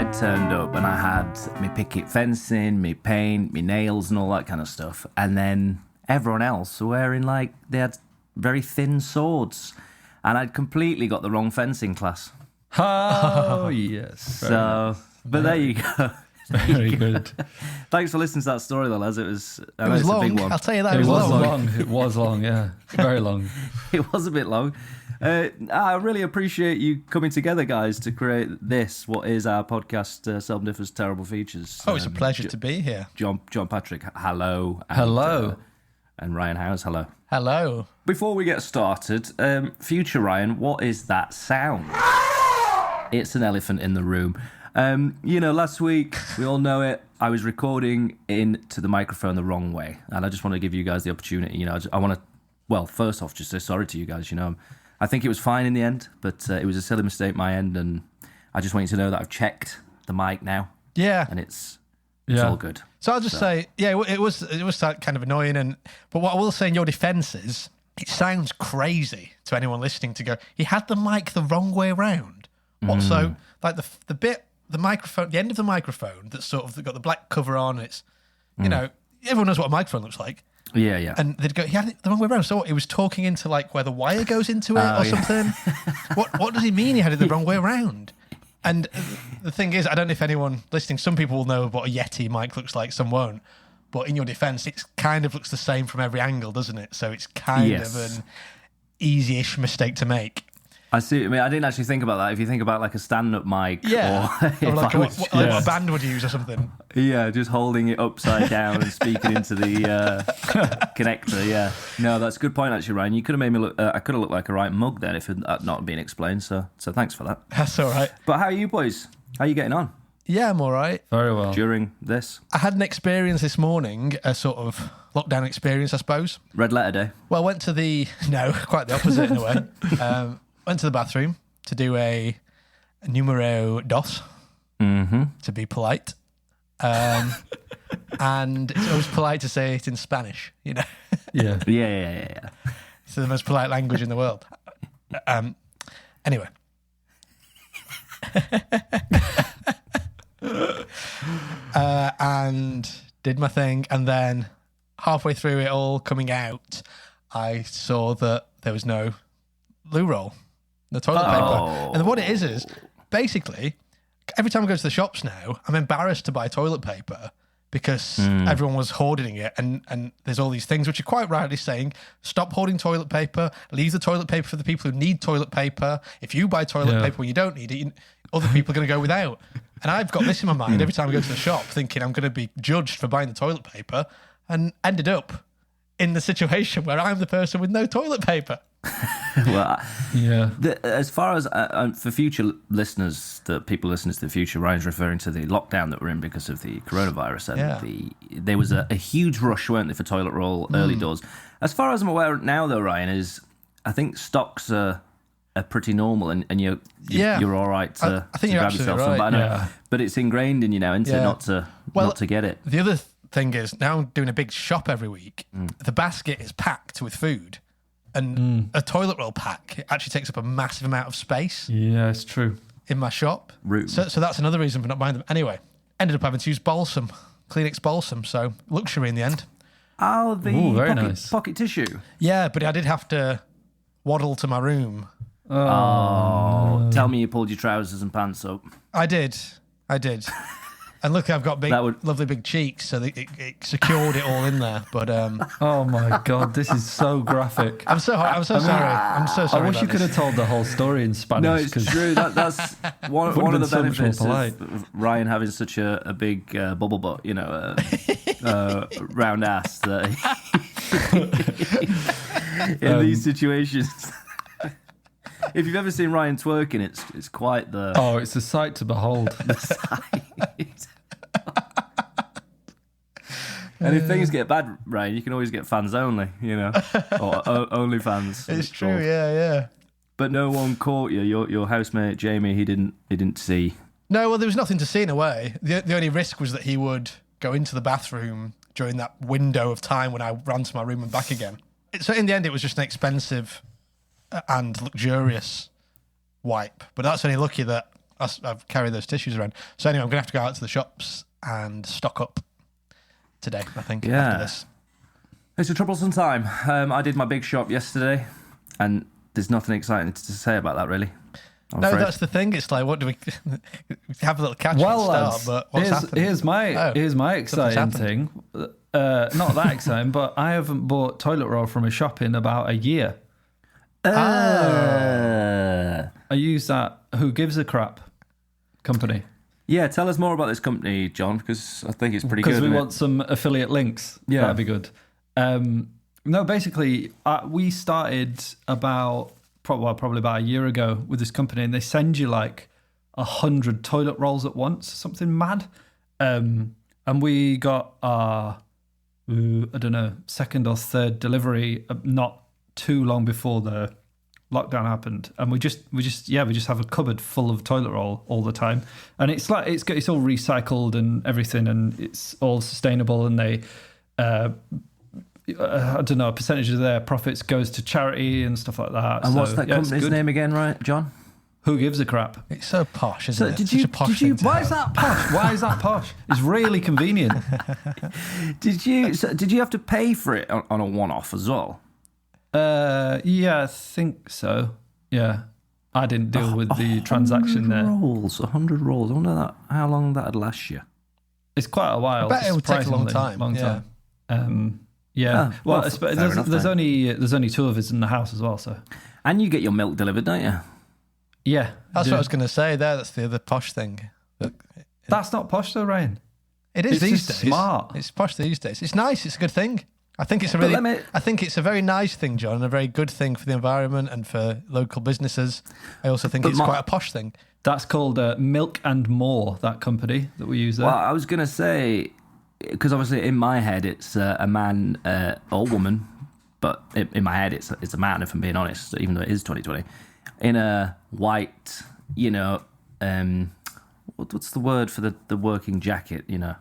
I turned up and I had my picket fencing, my paint, my nails and all that kind of stuff. And then everyone else were wearing, like, they had very thin swords. And I'd completely got the wrong fencing class. Oh, yes. So, but there you go. Very good. Thanks for listening to that story, though, Les. It was long. a big one. I'll tell you that. It was long. It was long, yeah. Very long. It was a bit long. I really appreciate you coming together, guys, to create this, what is our podcast, Seldom Differs Terrible Features. Oh, it's a pleasure to be here. John Patrick, hello. And, Hello. And Ryan Howes, hello. Hello. Before we get started, future Ryan, what is that sound? It's an elephant in the room. Last week, we all know it, I was recording into the microphone the wrong way. And I just want to give you guys the opportunity. I want to, well, first off, just say sorry to you guys. I think it was fine in the end, but it was a silly mistake my end. And I just want you to know that I've checked the mic now. Yeah. And it's all good. So I'll just say, yeah, it was kind of annoying. But what I will say in your defence is, it sounds crazy to anyone listening to go, he had the mic the wrong way around. What, so, like the bit, the microphone, the end of the microphone that's sort of got the black cover on, it's, everyone knows what a microphone looks like. Yeah, yeah. And they'd go, he had it the wrong way around. So what, he was talking into like where the wire goes into it or something? What does he mean he had it the wrong way around? And the thing is, I don't know if anyone listening, some people will know what a Yeti mic looks like, some won't. But in your defence, it kind of looks the same from every angle, doesn't it? So it's kind of an easy-ish mistake to make. I see. I mean, I didn't actually think about that. If you think about like a stand-up mic, or like what a band would use or something. Yeah, just holding it upside down and speaking into the connector. Yeah, no, that's a good point actually, Ryan. You could have made me look. I could have looked like a right mug then if it had not been explained. So thanks for that. That's all right. But how are you boys? How are you getting on? Yeah, I'm all right. Very well. During this, I had an experience this morning, a sort of lockdown experience, I suppose. Red letter day. Well, quite the opposite in a way. Went to the bathroom to do a Numero dos, to be polite. And it's always polite to say it in Spanish, Yeah. It's the most polite language in the world. Anyway. And did my thing, and then halfway through it all coming out, I saw that there was no loo roll, the toilet paper. And what it is basically every time I go to the shops now, I'm embarrassed to buy toilet paper because everyone was hoarding it, and there's all these things which are quite rightly saying, stop hoarding toilet paper, leave the toilet paper for the people who need toilet paper. If you buy toilet paper when you don't need it, other people are going to go without. And I've got this in my mind every time I go to the shop, thinking I'm going to be judged for buying the toilet paper, and ended up in the situation where I'm the person with no toilet paper. Well, as far as for future listeners, the people listening to the future, Ryan's referring to the lockdown that we're in because of the coronavirus, and there was a huge rush, weren't there, for toilet roll early doors. As far as I'm aware now, though, Ryan, I think stocks are pretty normal, and you're all right to, I think to you're grab yourself absolutely some. right. But it's ingrained in you now, isn't it, not to get it. The other thing is, now I'm doing a big shop every week. The basket is packed with food. And a toilet roll pack actually takes up a massive amount of space. Yeah, it's true. In my shop. So that's another reason for not buying them. Anyway, ended up having to use balsam, Kleenex balsam. So luxury in the end. Oh, nice. Pocket tissue. Yeah, but I did have to waddle to my room. Oh, tell me you pulled your trousers and pants up. I did. And look, I've got lovely big cheeks, so it secured it all in there. But oh my god, this is so graphic. I'm so sorry. I wish you could have told the whole story in Spanish. No, it's true. That's one of the benefits of Ryan having such a big bubble butt, round ass. That in these situations. If you've ever seen Ryan twerking, it's quite the... Oh, it's a sight to behold. And if things get bad, Ryan, you can always get fans only, or only fans. It's true, yeah. But no one caught you. Your housemate Jamie, he didn't see. No, well, there was nothing to see in a way. The only risk was that he would go into the bathroom during that window of time when I ran to my room and back again. So in the end, it was just an expensive and luxurious wipe, but that's only lucky that I've carried those tissues around. So anyway, I'm going to have to go out to the shops and stock up today, I think, after this. It's a troublesome time. I did my big shop yesterday, and there's nothing exciting to say about that, really. I'm afraid. That's the thing. It's like, what do we have a little catch Well, at the lads, start, but what's happening? Here's my exciting thing. Not that exciting, but I haven't bought toilet roll from a shop in about a year. I use that Who Gives a Crap company. Yeah, tell us more about this company, John, because I think it's pretty good. Because we want some affiliate links. Yeah. That'd be good. No, basically, we started probably about a year ago with this company, and they send you like 100 toilet rolls at once, something mad. And we got our, I don't know, second or third delivery not too long before the lockdown happened, and we just have a cupboard full of toilet roll all the time, and it's all recycled and everything, and it's all sustainable, and they I don't know, a percentage of their profits goes to charity and stuff like that. And what's that company's name again, right, John? Who Gives a Crap? It's so posh, isn't it? Why is that posh? Why is that posh? It's really convenient. Did you have to pay for it on a one-off as well? Yeah, I think so. Yeah, I didn't deal with the transaction there. 100 rolls. I wonder how long that'd last you. It's quite a while. I bet it would take a long time. Yeah. Well, there's only two of us in the house as well. So. And you get your milk delivered, don't you? Yeah, that's what I was going to say. That's the other posh thing. That's not posh though, Ryan. It is these days. Smart. It's posh these days. It's nice. It's a good thing. I think it's a very nice thing, John, and a very good thing for the environment and for local businesses. I also think it's quite a posh thing. That's called Milk and More, that company that we use there. Well, I was going to say, because obviously in my head it's a man or woman, but in my head it's a man, if I'm being honest, even though it is 2020, in a white, what's the word for the working jacket, Yeah,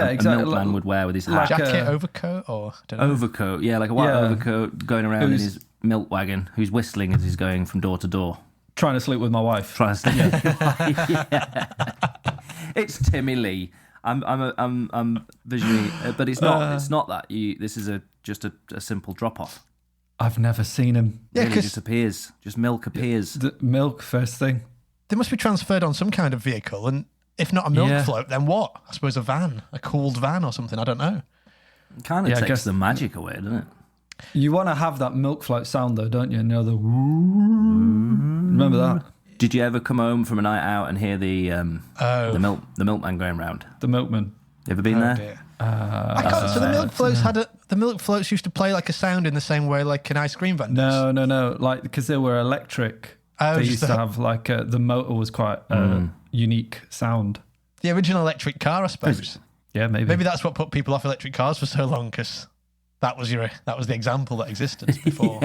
exactly. A milkman would wear with his hat. Jacket, overcoat, or I don't know. Overcoat, yeah, like a white overcoat going around in his milk wagon, who's whistling as he's going from door to door. Trying to sleep with my wife. Trying to sleep. Yeah. It's Timmy Lee. I'm visually, but it's not. It's not that. This is just a simple drop off. I've never seen him. Yeah, really just appears. Just milk appears. The milk first thing. They must be transferred on some kind of vehicle, and if not a milk float, then what? I suppose a van, a cooled van or something. I don't know. It kind of takes the magic away, doesn't it? You want to have that milk float sound though, don't you? The remember that? Did you ever come home from a night out and hear the milkman going round? The milkman. You ever been there? Dear. So the milk floats the milk floats used to play like a sound in the same way like an ice cream van does. No. Like because they were electric. They used to have like the motor was quite unique sound. The original electric car, I suppose. Yeah, maybe. Maybe that's what put people off electric cars for so long, because that was the example that existed before.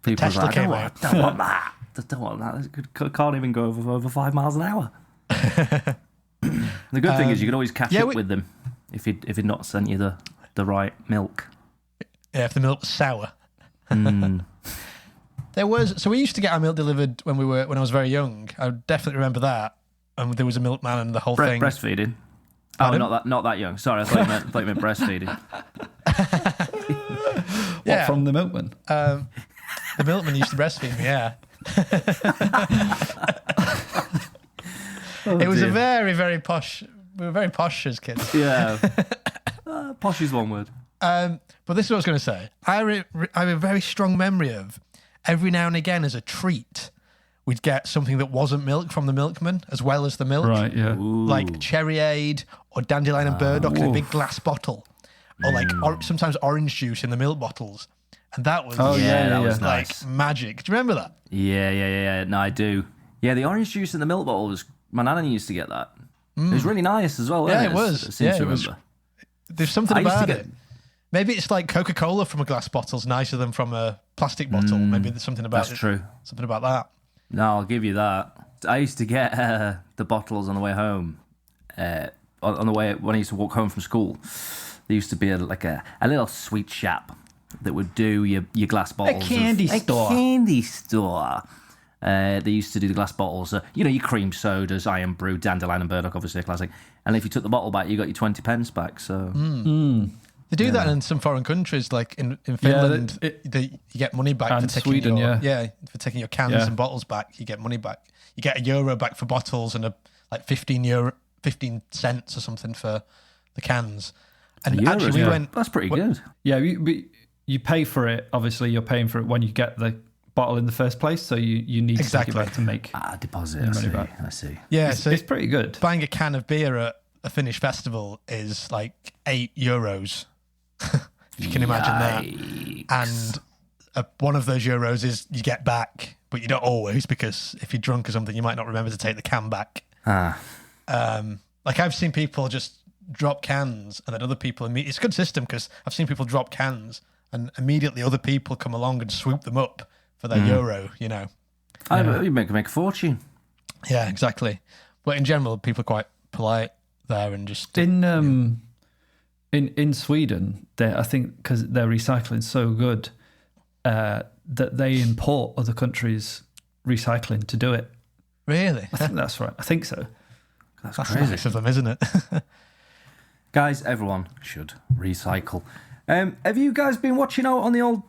People Tesla came out. I don't want that. I don't want that. Can't even go over 5 miles an hour. The good thing is you could always catch up with them if he'd not sent you the right milk. Yeah, if the milk was sour. So we used to get our milk delivered when I was very young. I definitely remember that. And there was a milkman and the whole thing. Breastfeeding. Pardon? Oh, not that young. Sorry, I thought you meant breastfeeding. What, from the milkman? The milkman used to breastfeed me. Yeah. It was a very, very posh. We were very posh as kids. Yeah. Posh is one word. But this is what I was going to say. I have a very strong memory of every now and again as a treat, we'd get something that wasn't milk from the milkman as well as the milk. Right, yeah. Ooh. Like Cherryade or Dandelion and Burdock in a big glass bottle. Or like sometimes orange juice in the milk bottles. And that was, was like nice. Magic. Do you remember that? Yeah. No, I do. Yeah, the orange juice in the milk bottle was, my nana used to get that. It was really nice as well. Yeah, it was. Remember. There's something about it. Maybe it's like Coca-Cola from a glass bottle is nicer than from a plastic bottle. Maybe there's something about That's true. Something about that. No, I'll give you that. I used to get the bottles on the way home. On the way when I used to walk home from school, there used to be a little sweet shop that would do your glass bottles. A candy store. They used to do the glass bottles. Your cream sodas, Iron Brew, Dandelion and Burdock, obviously a classic. And if you took the bottle back, you got your 20 pence back. So They do that in some foreign countries, like in Finland. You get money back and for taking Sweden, for taking your cans and bottles back. You get money back. You get €1 back for bottles and like 15 cents or something for the cans. And Euros, actually, we went. That's pretty good. Yeah, you pay for it. Obviously, you're paying for it when you get the bottle in the first place. So you need to take it back to make deposit. I see. Yeah, it's pretty good. Buying a can of beer at a Finnish festival is like €8. If you can imagine that. And one of those euros is you get back, but you don't always, because if you're drunk or something, you might not remember to take the can back. Like I've seen people just drop cans, and then other people it's a good system, because I've seen people drop cans and immediately other people come along and swoop them up for their euro, you know. You make a fortune. Yeah, exactly. But in general, people are quite polite there and just in Sweden, I think because their recycling's so good that they import other countries' recycling to do it. Really? I think that's right. I think so. That's That's crazy. nice of them, isn't it? Guys, everyone should recycle. Have you guys been watching out on the old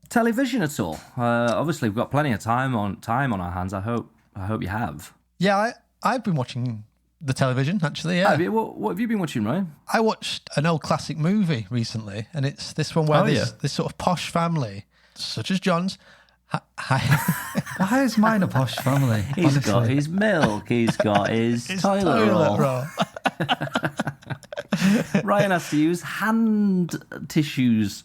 television at all? Obviously, we've got plenty of time on our hands. I hope you have. Yeah, I've been watching the television, actually, yeah. What have you been watching, Ryan? I watched an old classic movie recently, and it's this one where this sort of posh family, such as John's. Why is mine a posh family? He's got his milk, he's got his toilet roll. Ryan has to use hand tissues.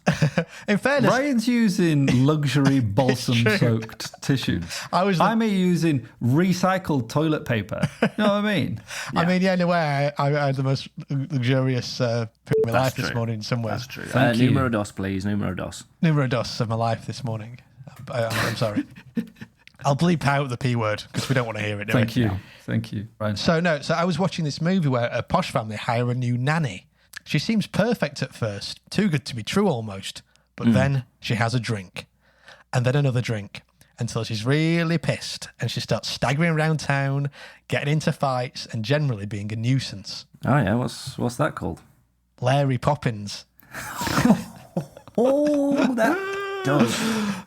In fairness, Ryan's using luxury balsam-soaked tissues. I'm using recycled toilet paper. You know what I mean? Yeah. I mean, yeah, in a way, I had the most luxurious period of my life this morning in some ways. That's true. Numero dos, please. Numero dos. Numero dos of my life this morning. I'm sorry. I'll bleep out the P word because we don't want to hear it. Thank you. Right. So I was watching this movie where a posh family hire a new nanny. She seems perfect at first, too good to be true almost. But then she has a drink, and then another drink, until she's really pissed, and she starts staggering around town, getting into fights, and generally being a nuisance. Oh yeah, what's that called? Larry Poppins. Oh, that does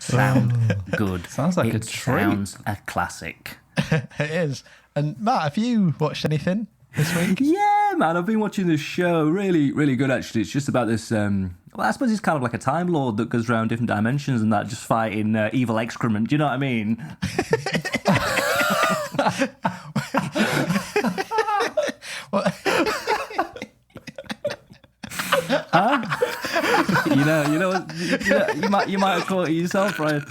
sound good. Sounds like a treat. Sounds a classic. It is. And Matt, have you watched anything this week? Yeah, man, I've been watching this show. Really, really good, actually. It's just about this... well, I suppose it's kind of like a Time Lord that goes around different dimensions and that, just fighting evil excrement. Do you know what I mean? You might have caught it yourself, Ryan.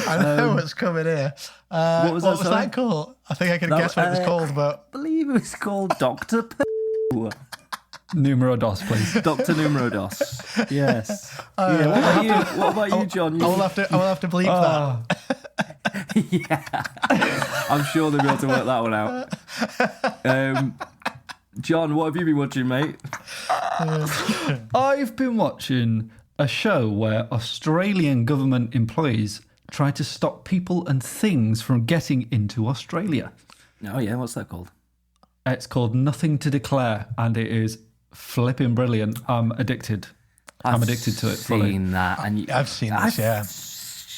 I know what's coming here. What was that called? I think I can guess what it was called, but I believe it was called Dr. Pooh. Numero dos, please. Dr. Numero dos. Yes. What about you, John? I will have to bleep that. Yeah. I'm sure they'll be able to work that one out. John, what have you been watching, mate? I've been watching a show where Australian government employees try to stop people and things from getting into Australia. Oh, yeah, what's that called? It's called Nothing to Declare, and it is flipping brilliant. I'm addicted. I'm addicted to it fully. I've seen this, yeah.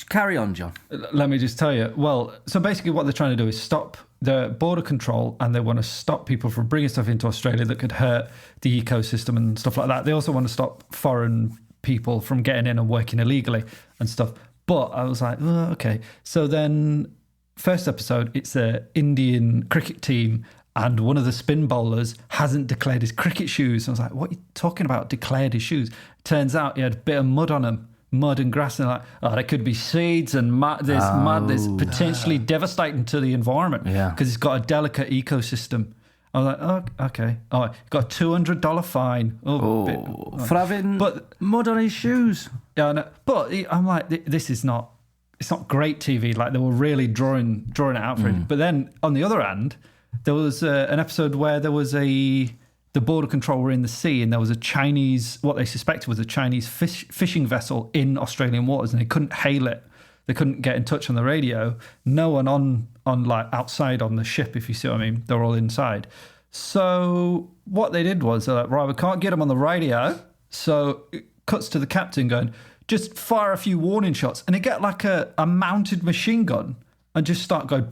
Carry on, John. Let me just tell you. Well, so basically what they're trying to do is stop the border control, and they want to stop people from bringing stuff into Australia that could hurt the ecosystem and stuff like that. They also want to stop foreign people from getting in and working illegally and stuff. But I was like, oh, okay. So then first episode, it's an Indian cricket team, and one of the spin bowlers hasn't declared his cricket shoes. I was like, what are you talking about, declared his shoes? Turns out he had a bit of mud on them. Mud and grass, and like, oh, there could be seeds and mud. There's mud that's potentially devastating to the environment because it's got a delicate ecosystem. I was like, oh, okay. Oh, got a $200 fine. For having mud on his shoes. Yeah, no, but I'm like, this is not. It's not great TV. Like, they were really drawing it out for him. But then on the other hand, there was an episode where there was the border control were in the sea, and there was a Chinese, what they suspected was a Chinese fishing vessel in Australian waters, and they couldn't hail it. They couldn't get in touch on the radio. No one on like outside on the ship, if you see what I mean. They're all inside. So what they did was they're like, right, we can't get them on the radio. So it cuts to the captain going, just fire a few warning shots, and they get like a mounted machine gun and just start going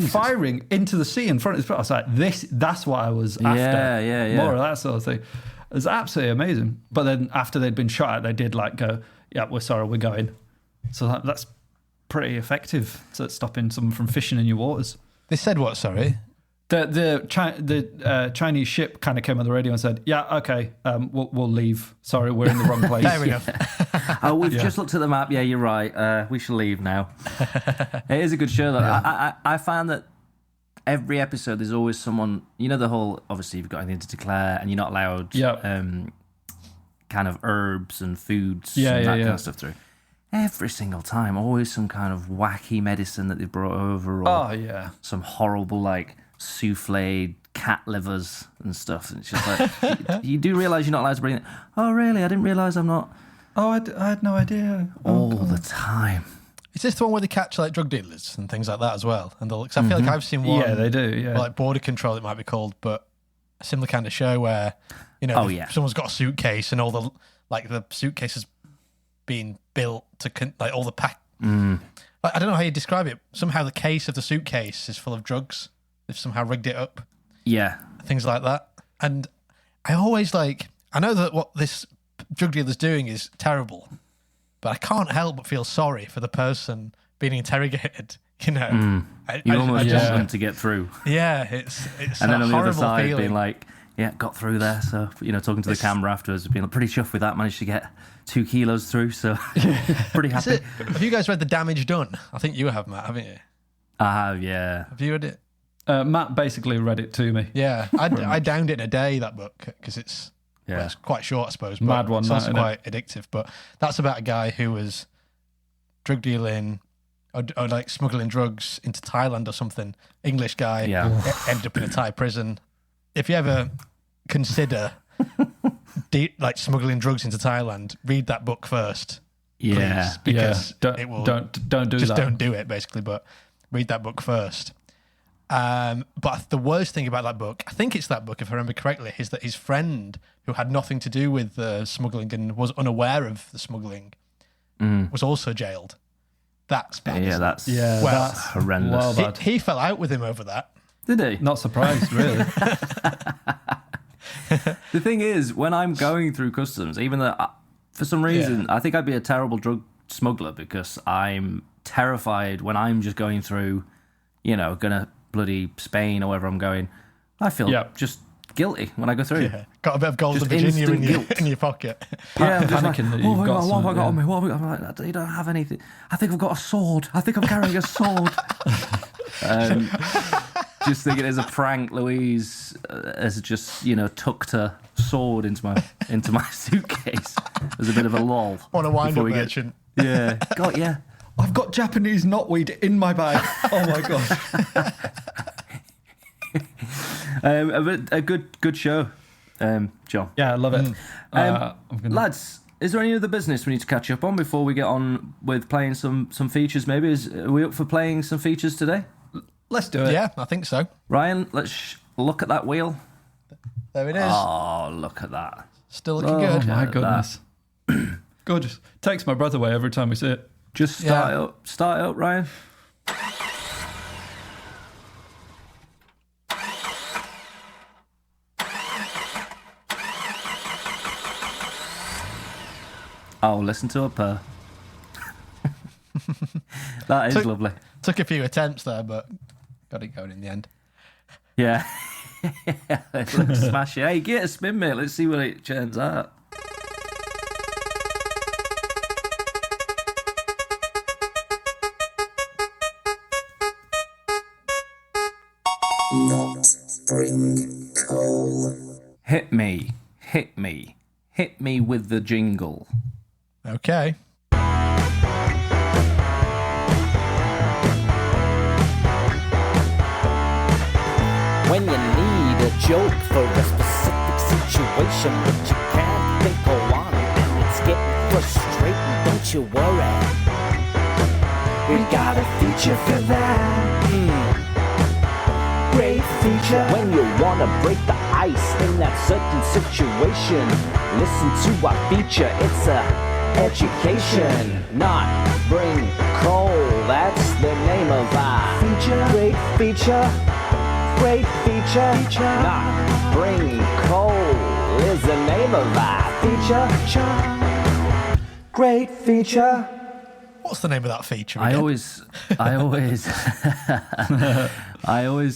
firing into the sea in front of his. I was like, that's what I was after. Yeah. More of that sort of thing. It was absolutely amazing. But then after they'd been shot at, they did like go, yeah, we're sorry, we're going. So that's pretty effective at stopping someone from fishing in your waters. They said what, sorry? The Chinese ship kind of came on the radio and said, yeah, okay, we'll leave. Sorry, we're in the wrong place. Fair enough. We've just looked at the map. Yeah, you're right. We shall leave now. It is a good show, though. Yeah. I found that every episode there's always someone, the whole, obviously you've got anything to declare and you're not allowed kind of herbs and foods and that kind of stuff through. Every single time, always some kind of wacky medicine that they've brought over, or some horrible like soufflé cat livers and stuff. And it's just like you do realise you're not allowed to bring it. Oh, really? I didn't realise I'm not. Oh, I had no idea. All the time. Is this the one where they catch like drug dealers and things like that as well? And cause I feel like I've seen one. Yeah, they do. Yeah, like Border Control, it might be called, but a similar kind of show where someone's got a suitcase and all the suitcase is being built to like all the pack. Like, I don't know how you describe it. Somehow the case of the suitcase is full of drugs. They've somehow rigged it up. Yeah, things like that. And I always I know that what this drug dealer's doing is terrible, but I can't help but feel sorry for the person being interrogated. You almost want them to get through. Yeah, it's and then on the other side feeling. being like, yeah, got through there. So talking to the camera afterwards, being pretty chuffed with that. Managed to get 2 kilos through, so pretty happy. Have you guys read The Damage Done? I think you have, Matt, haven't you? I have, yeah. Have you read it? Matt basically read it to me. Yeah, I downed it in a day, that book, because it's quite short, I suppose. But mad one. It's also quite addictive. But that's about a guy who was drug dealing or like smuggling drugs into Thailand or something. English guy, ended up in a Thai prison. If you ever consider smuggling drugs into Thailand, read that book first. Yeah, please, because it will. Don't do just that. Don't do it, basically. But read that book first. But the worst thing about that book, I think it's that book, if I remember correctly, is that his friend, who had nothing to do with the smuggling and was unaware of the smuggling, was also jailed. That's bad. Yeah, that's that's horrendous. Well, he fell out with him over that. Did he? Not surprised, really. The thing is, when I'm going through customs, even though for some reason I think I'd be a terrible drug smuggler because I'm terrified when I'm just going through, gonna bloody Spain or wherever I'm going. I feel just guilty when I go through. Yeah. Got a bit of gold of Virginia in your pocket. Yeah, I'm just panicking that what you've got have I got on me? yeah. What have I got? I'm like, you don't have anything. I think I've got a sword. I think I'm carrying a sword. Just thinking as a prank, Louise has just tucked her sword into my suitcase. There's a bit of a lull. On a wind-up merchant. Yeah, I've got Japanese knotweed in my bag. Oh my god. A good show, John. Yeah, I love it. Lads, is there any other business we need to catch up on before we get on with playing some features? Maybe are we up for playing some features today? Let's do it. Yeah, I think so. Ryan, let's look at that wheel. There it is. Oh, look at that. Still looking good. Oh my goodness. Gorgeous. Takes my breath away every time we see it. Just start it up. Start it up, Ryan. Oh, listen to her purr. That is lovely. Took a few attempts there, but got it going in the end. Yeah. Let's smash it. Hey, get a spin, mate. Let's see what it turns out. Not bring coal. Hit me. Hit me. Hit me with the jingle. Okay. When you need a joke for a specific situation, but you can't think of one, and it's getting frustrating, don't you worry. We got a feature for that. Great feature. When you wanna break the ice in that certain situation, listen to our feature. It's a education, not bring coal. That's the name of our feature. Great feature. Great feature. Not bring coal is the name of our feature. Great feature. What's the name of that feature I again? always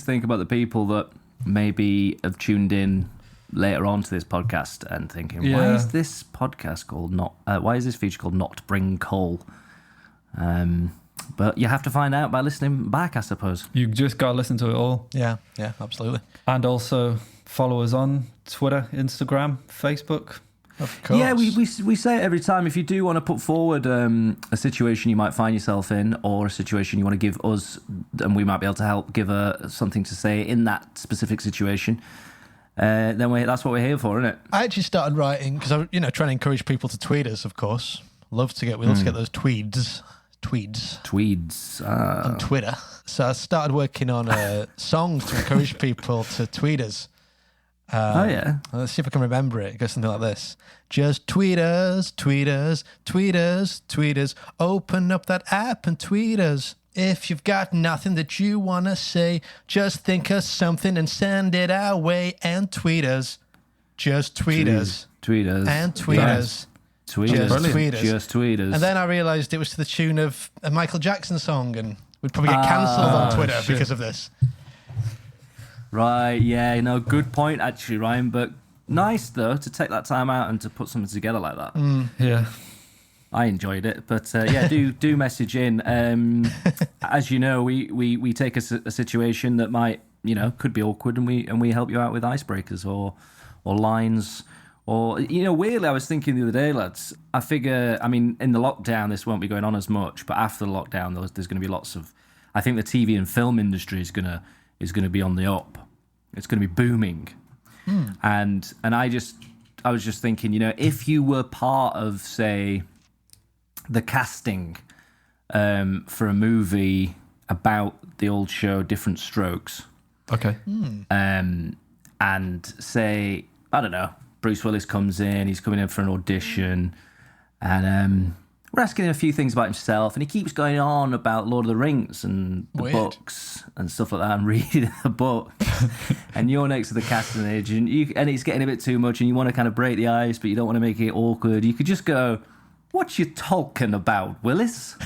think about the people that maybe have tuned in later on to this podcast and thinking, why is this podcast called why is this feature called Not Bring Coal? But you have to find out by listening back, I suppose. You just got to listen to it all. Yeah, absolutely. And also follow us on Twitter, Instagram, Facebook. Of course. Yeah, we say it every time. If you do want to put forward a situation you might find yourself in, or a situation you want to give us, and we might be able to help give something to say in that specific situation, then that's what we're here for, isn't it? I actually started writing because I'm, trying to encourage people to tweet us. Of course, we love to get those tweeds on Twitter. So I started working on songs to encourage people to tweet us. Let's see if I can remember it. It goes something like this. Just tweet us, tweet us, tweet us, tweet us. Open up that app and tweet us. If you've got nothing that you want to say, just think of something and send it our way and tweet us. Just tweet us. Tweet us. And tweet us. Tweet Just us. tweet us. Just tweet us. And then I realised it was to the tune of a Michael Jackson song, and we'd probably get cancelled on Twitter because of this. Right, yeah, good point actually, Ryan, but nice though to take that time out and to put something together like that. Yeah. I enjoyed it, but do message in. As you know, we take a situation that might, could be awkward, and we help you out with icebreakers or lines. Or, weirdly, I was thinking the other day, lads, I figure, in the lockdown, this won't be going on as much, but after the lockdown, there's going to be lots of, I think the TV and film industry is going to be on the up. It's going to be booming. And I was just thinking, if you were part of, say, the casting for a movie about the old show Different Strokes. Okay. And say, I don't know, Bruce Willis comes in, he's coming in for an audition, and we're asking him a few things about himself, and he keeps going on about Lord of the Rings and the books and stuff like that, and reading the book. And you're next to the casting agent, and it's getting a bit too much, and you want to kind of break the ice, but you don't want to make it awkward. You could just go, "What you talking about, Willis?"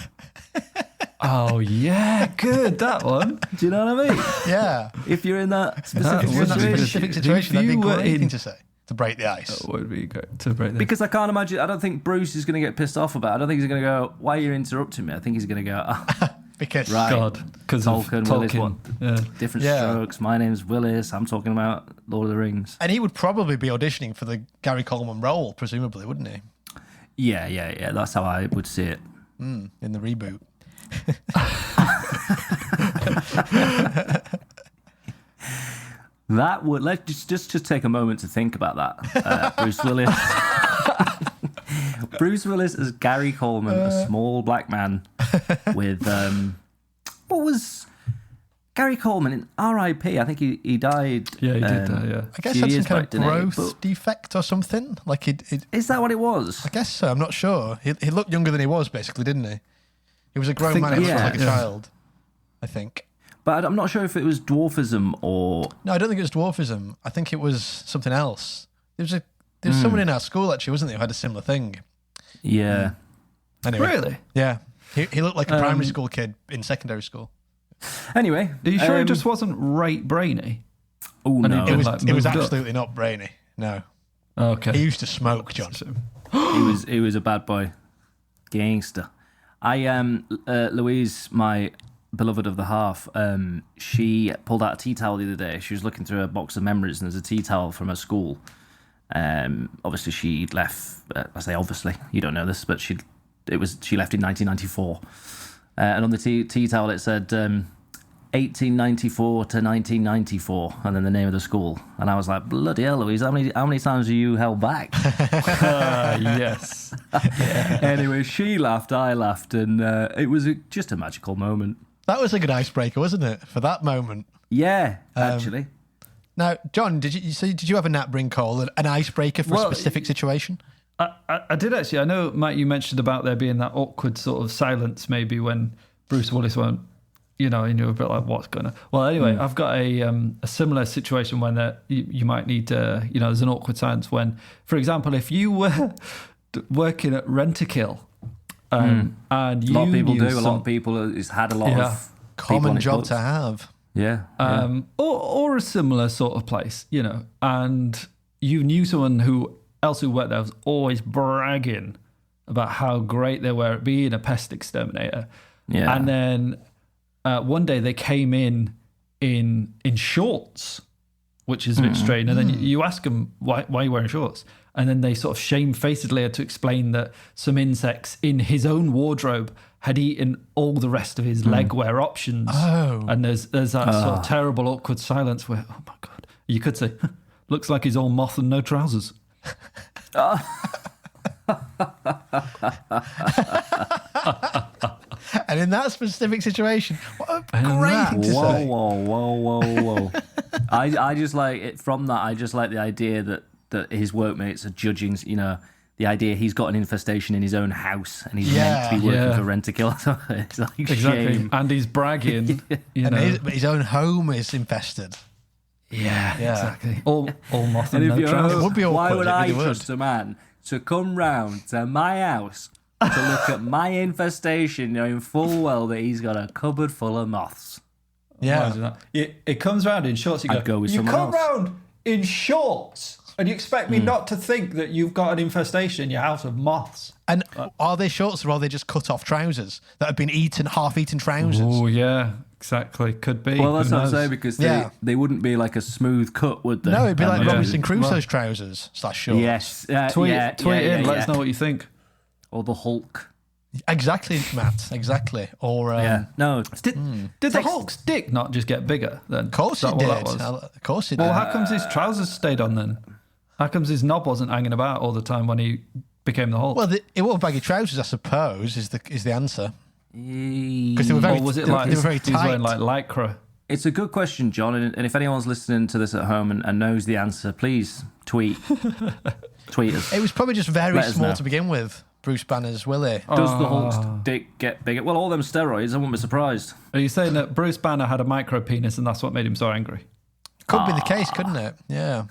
Oh yeah, good, that one. Do you know what I mean? Yeah. If you're in that specific situation, that'd be a great thing to say, to break the ice. That would be great to break the ice. Because I can't imagine, I don't think Bruce is going to get pissed off about it. I don't think he's going to go, "Why are you interrupting me?" I think he's going to go, because right. God, because Tolkien, Willis, Tolkien. Different Strokes. My name's Willis. I'm talking about Lord of the Rings. And he would probably be auditioning for the Gary Coleman role, presumably, wouldn't he? Yeah. That's how I would see it. In the reboot. That would, let's just take a moment to think about that. Bruce Willis. Bruce Willis as Gary Coleman, a small black man with what was Gary Coleman in R.I.P. I think he died. Yeah, he did die. Yeah, I guess had some kind of growth defect or something. Like is that what it was? I guess so. I'm not sure. He looked younger than he was, basically, didn't he? He was a grown man. He was like a child, I think. But I'm not sure if it was dwarfism or... No, I don't think it was dwarfism. I think it was something else. There was someone in our school, actually, wasn't there, who had a similar thing. Yeah. Anyway. Really? Yeah. He looked like a primary school kid in secondary school. Anyway. Are you sure he just wasn't right brainy? Oh, no. It was absolutely not brainy. No. Okay. He used to smoke, John. He was a bad boy. Gangster. Louise, my beloved of the half, she pulled out a tea towel the other day. She was looking through a box of memories, and there's a tea towel from her school. Obviously, she left. I say obviously, you don't know this, but she left in 1994. And on the tea towel, it said 1894 to 1994, and then the name of the school. And I was like, bloody hell, Louise, how many times are you held back? Yes. Anyway, she laughed, I laughed, and it was just a magical moment. That was a good icebreaker, wasn't it? For that moment. Yeah, actually. Now, John, did you have a Nat Bring Cole, an icebreaker for a specific situation? I did actually. I know, Matt, you mentioned about there being that awkward sort of silence maybe when Bruce Willis won't, and you're a bit like, what's going on? Well, anyway, I've got a similar situation when you might need to, there's an awkward silence when, for example, if you were working at Rent-A-Kill and you a lot of people knew do. A lot of people has had a lot of common job to have. Yeah. Or a similar sort of place, and you knew someone who worked there was always bragging about how great they were at being a pest exterminator. Yeah. And then one day they came in shorts, which is a bit strange. And then you ask them, why are you wearing shorts? And then they sort of shamefacedly had to explain that some insects in his own wardrobe had eaten all the rest of his legwear options. Oh. And there's that sort of terrible, awkward silence where, oh my God, you could say, looks like he's all moth and no trousers. And in that specific situation, what a great thing to say. Whoa. I just like it from that. I just like the idea that his workmates are judging, the idea he's got an infestation in his own house and he's meant to be working for Rent-A-Kill. It's like Exactly. shame. And he's bragging. His own home is infested. Yeah, exactly. All moth And and if no you're trousers. It would be why awkward, would it I really would. trust a man to come round to my house to look at my infestation, knowing full well that he's got a cupboard full of moths? Imagine that. It comes round in shorts. I'd go with you someone come else." round in shorts and you expect me not to think that you've got an infestation in your house of moths. And are they shorts or are they just cut off trousers that have been half-eaten trousers? Oh, yeah, exactly. Could be. Well, that's Who what I'm knows? saying, because they wouldn't be like a smooth cut, would they? No, it'd be like yeah. Robinson Crusoe's trousers / shorts. Yes. Tweet yeah, it yeah, in. yeah, Let us know what you think. Or the Hulk. Exactly, Matt. Exactly. Or No. Did the Hulk's dick not just get bigger then? Of course Is it that did. what that was? Of course it did. Well, how comes his trousers stayed on then? How comes his knob wasn't hanging about all the time when he became the Hulk? Well, it wore baggy trousers, I suppose, is the answer. Because they were or very, was it they like were very he was wearing tight. like lycra? It's a good question, John, and if anyone's listening to this at home and knows the answer, please tweet us. It was probably just very Let us small know. to begin with, Bruce Banner's Willie. Does the Hulk's dick get bigger? Well, all them steroids, I wouldn't be surprised. Are you saying that Bruce Banner had a micro penis and that's what made him so angry? Could be the case, couldn't it? Yeah.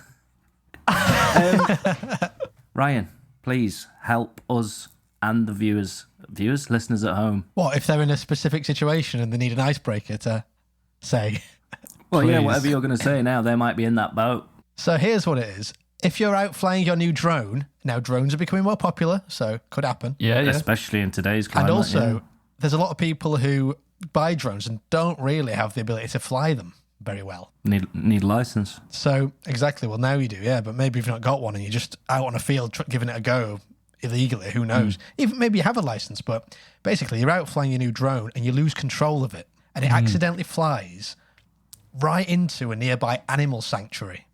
Ryan, please help us and the viewers, listeners at home. What, if they're in a specific situation and they need an icebreaker to say? Well, yeah, Please. whatever you're going to say now, they might be in that boat. So here's what it is. If you're out flying your new drone, now drones are becoming more popular, so could happen. Yeah. Especially in today's climate. And also, yeah. there's a lot of people who buy drones and don't really have the ability to fly them very well. Need a license. So, exactly. Well, now you do, yeah. But maybe if you've not got one and you're just out on a field giving it a go illegally, who knows? Even maybe you have a license, but basically you're out flying your new drone and you lose control of it and it accidentally flies right into a nearby animal sanctuary.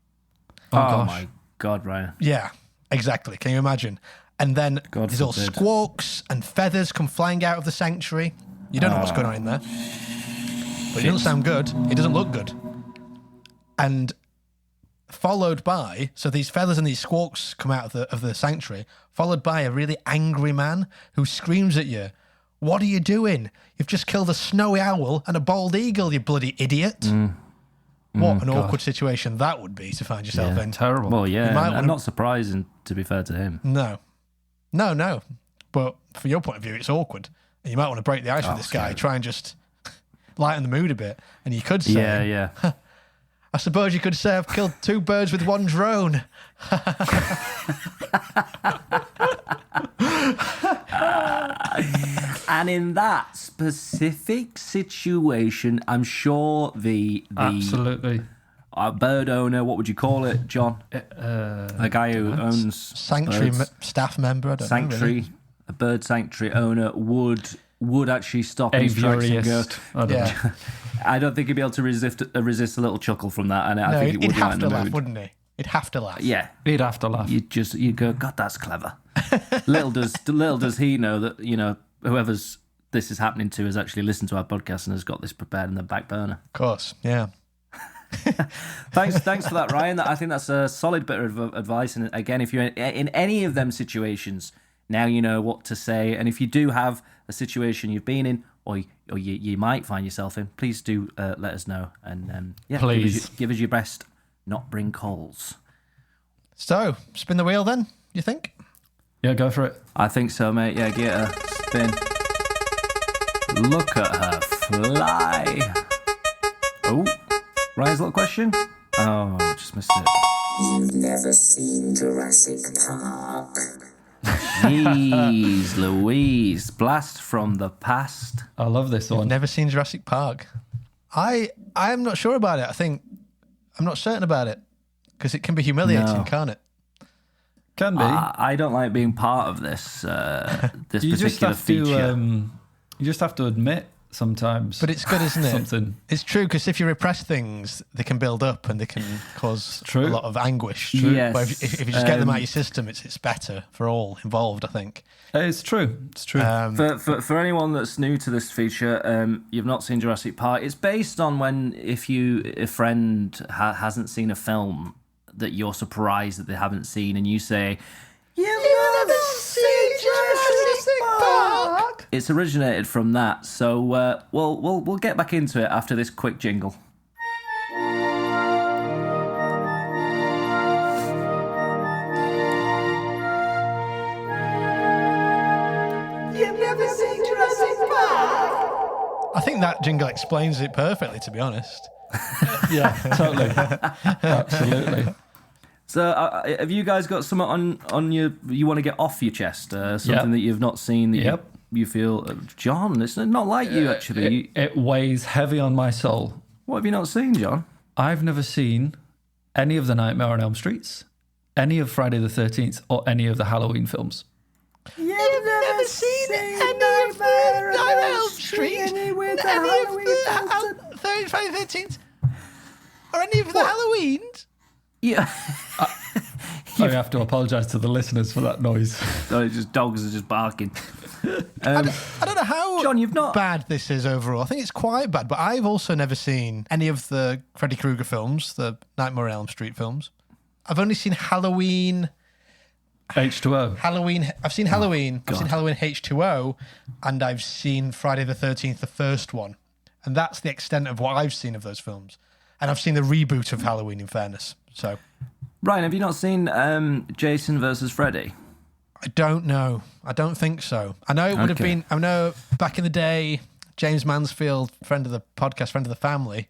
Oh my God, Ryan. Yeah, exactly. Can you imagine? And then God these all forbid. squawks and feathers come flying out of the sanctuary. You don't know what's going on in there. But it doesn't sound good. It doesn't look good. And followed by, so these feathers and these squawks come out of the sanctuary, followed by a really angry man who screams at you, "What are you doing? You've just killed a snowy owl and a bald eagle, you bloody idiot." What an awkward situation that would be to find yourself in. Terrible. Well, yeah, You might and wanna- not surprising, to be fair to him. No. But from your point of view, it's awkward. And you might want to break the ice with this guy, try and just lighten the mood a bit. And you could say, Yeah. I suppose you could say I've killed 2 birds with 1 drone. And in that specific situation, I'm sure the Absolutely. bird owner, what would you call it, John? A guy who owns Sanctuary birds. staff member, I don't know. sanctuary, Really. a bird sanctuary owner would would actually stop in his tracks and go. Aviarist. I don't know. Yeah. I don't think he'd be able to resist a little chuckle from that, and I No, think it he'd would have lighten to the laugh, mood. wouldn't he? He'd have to laugh. Yeah, He'd have to laugh. you go, God, that's clever. little does he know that whoever's this is happening to has actually listened to our podcast and has got this prepared in the back burner. Of course, yeah. Thanks for that, Ryan. I think that's a solid bit of advice. And again, if you're in any of them situations, now you know what to say. And if you do have a situation you've been in, or you might find yourself in, please do let us know. And Please. give us your best. Not bring calls. So, spin the wheel then, you think? Yeah, go for it. I think so, mate. Yeah, get her. Spin. Look at her fly. Oh, Ryan's little question. Oh, just missed it. You've never seen Jurassic Park. Jeez Louise. Blast from the past. I love this one. Never seen Jurassic Park. I'm not sure about it. I'm not certain about it because it can be humiliating, No. can't it? Can be. I don't like being part of this this you just particular have feature. to. You just have to admit sometimes. But it's good, isn't it? Something. It's true because if you repress things, they can build up and they can cause True. a lot of anguish. Yes. But if you just get them out of your system, it's better for all involved, I think. It's true. It's true. For anyone that's new to this feature, you've not seen Jurassic Park. It's based on when if a friend hasn't seen a film that you're surprised that they haven't seen, and you say, "You've never seen Jurassic Park." It's originated from that. So we'll get back into it after this quick jingle. I think that jingle explains it perfectly, to be honest. yeah, totally. Absolutely. So, have you guys got something on you want to get off your chest? Something Yep. that you've not seen that Yep. you feel, John, it's not like you actually. It weighs heavy on my soul. What have you not seen, John? I've never seen any of the Nightmare on Elm Streets, any of Friday the 13th, or any of the Halloween films. You've never seen any of the Nightmare on Elm Street, any of the Friday the 13th, or any of the Halloweens? Yeah. I have to apologise to the listeners for that noise. So it's just dogs are just barking. I don't know how John, you've not- bad this is overall. I think it's quite bad, but I've also never seen any of the Freddy Krueger films, the Nightmare on Elm Street films. I've only seen Halloween. H2O. I've seen Halloween. I've seen Halloween H2O, and I've seen Friday the 13th, the first one. And that's the extent of what I've seen of those films. And I've seen the reboot of Halloween, in fairness. So Ryan, have you not seen Jason versus Freddy? I don't know. I don't think so. I know it would have Okay. been. I know back in the day, James Mansfield, friend of the podcast, friend of the family,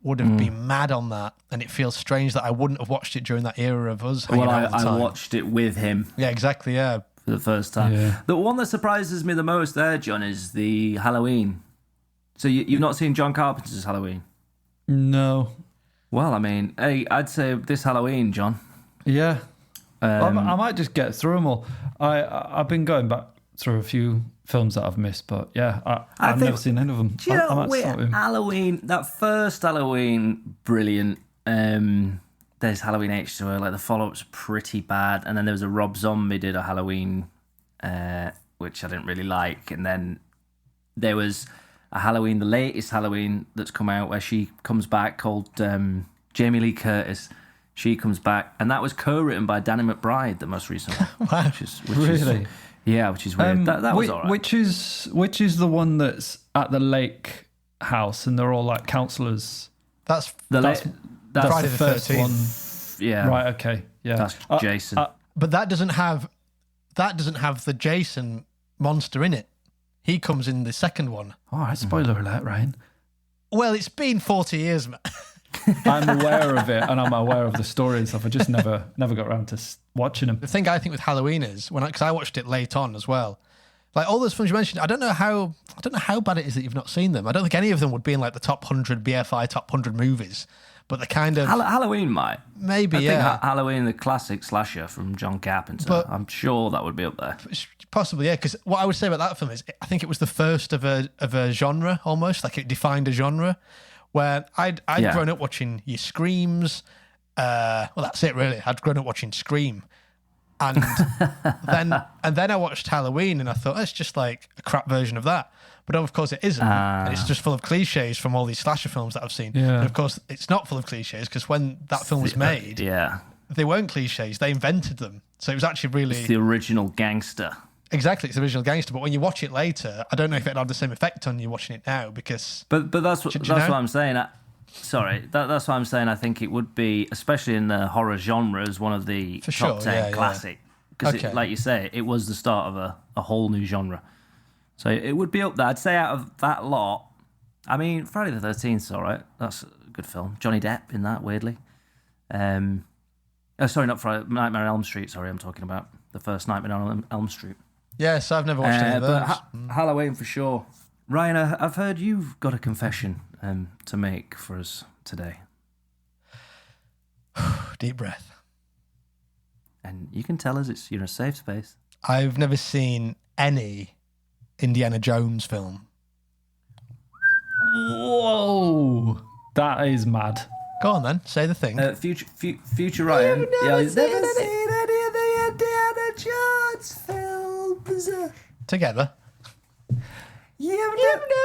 would have been mad on that. And it feels strange that I wouldn't have watched it during that era of us hanging Well, out at the I time. watched it with him Yeah, exactly. Yeah. for the first time. Yeah. The one that surprises me the most there, John, is the Halloween. So you've not seen John Carpenter's Halloween? No. Well, I mean, hey, I'd say this Halloween, John. Yeah. I might just get through them all. I've been going back through a few films that I've missed, but yeah, I've think- never seen any of them. Do you I know, might with start with him. Halloween, that first Halloween, brilliant. There's Halloween H2O, like the follow-up's pretty bad. And then there was a Rob Zombie did a Halloween, which I didn't really like. And then there was a Halloween, the latest Halloween that's come out where she comes back called Jamie Lee Curtis. She comes back, and that was co-written by Danny McBride, the most recent one. Wow. Which is Really? Yeah, which is weird. That was all right. Which is the one that's at the lake house and they're all like counsellors? That's that's Friday the the first 13th. one. yeah. Right, okay. Yeah. That's Jason. But that doesn't have the Jason monster in it. He comes in the second one. All right, spoiler alert, Ryan. Well, it's been 40 years, man. I'm aware of it and I'm aware of the story and stuff. I just never got around to watching them. The thing I think with Halloween is because I watched it late on as well. Like all those films you mentioned, I don't know how bad it is that you've not seen them. I don't think any of them would be in like the top 100 BFI top 100 movies. but the kind of Halloween might. maybe I yeah. think Halloween, the classic slasher from John Carpenter. But- I'm sure that would be up there. Possibly, yeah. Because what I would say about that film is, I think it was the first of a genre almost. Like it defined a genre. Where I'd grown up watching your Screams. Well, that's it really. I'd grown up watching Scream, and then I watched Halloween, and I thought it's just like a crap version of that. But of course it isn't. And it's just full of cliches from all these slasher films that I've seen. Yeah. And of course it's not full of cliches because when that film was made, Yeah. they weren't cliches. They invented them. So it was actually really It's the original gangster. exactly it's the original gangster. But when you watch it later, I don't know if it had the same effect on you watching it now because But that's what Do you know? I'm saying. That's what I'm saying. I think it would be, especially in the horror genre, as one of the For top sure, 10 yeah. classic. Because, Okay. like you say, it was the start of a whole new genre. So it would be up there. I'd say out of that lot, I mean, Friday the 13th, all right. That's a good film. Johnny Depp in that, weirdly. Sorry, not Friday. Nightmare on Elm Street. Sorry, I'm talking about the first Nightmare on Elm Street. yes, I've never watched any of those. But Halloween for sure. Ryan, I've heard you've got a confession to make for us today. Deep breath. And you can tell us you're in a safe space. I've never seen any Indiana Jones film. Whoa, that is mad. Go on then, say the thing. Future Ryan. He's never seen any of the Indiana Jones films. Together. You've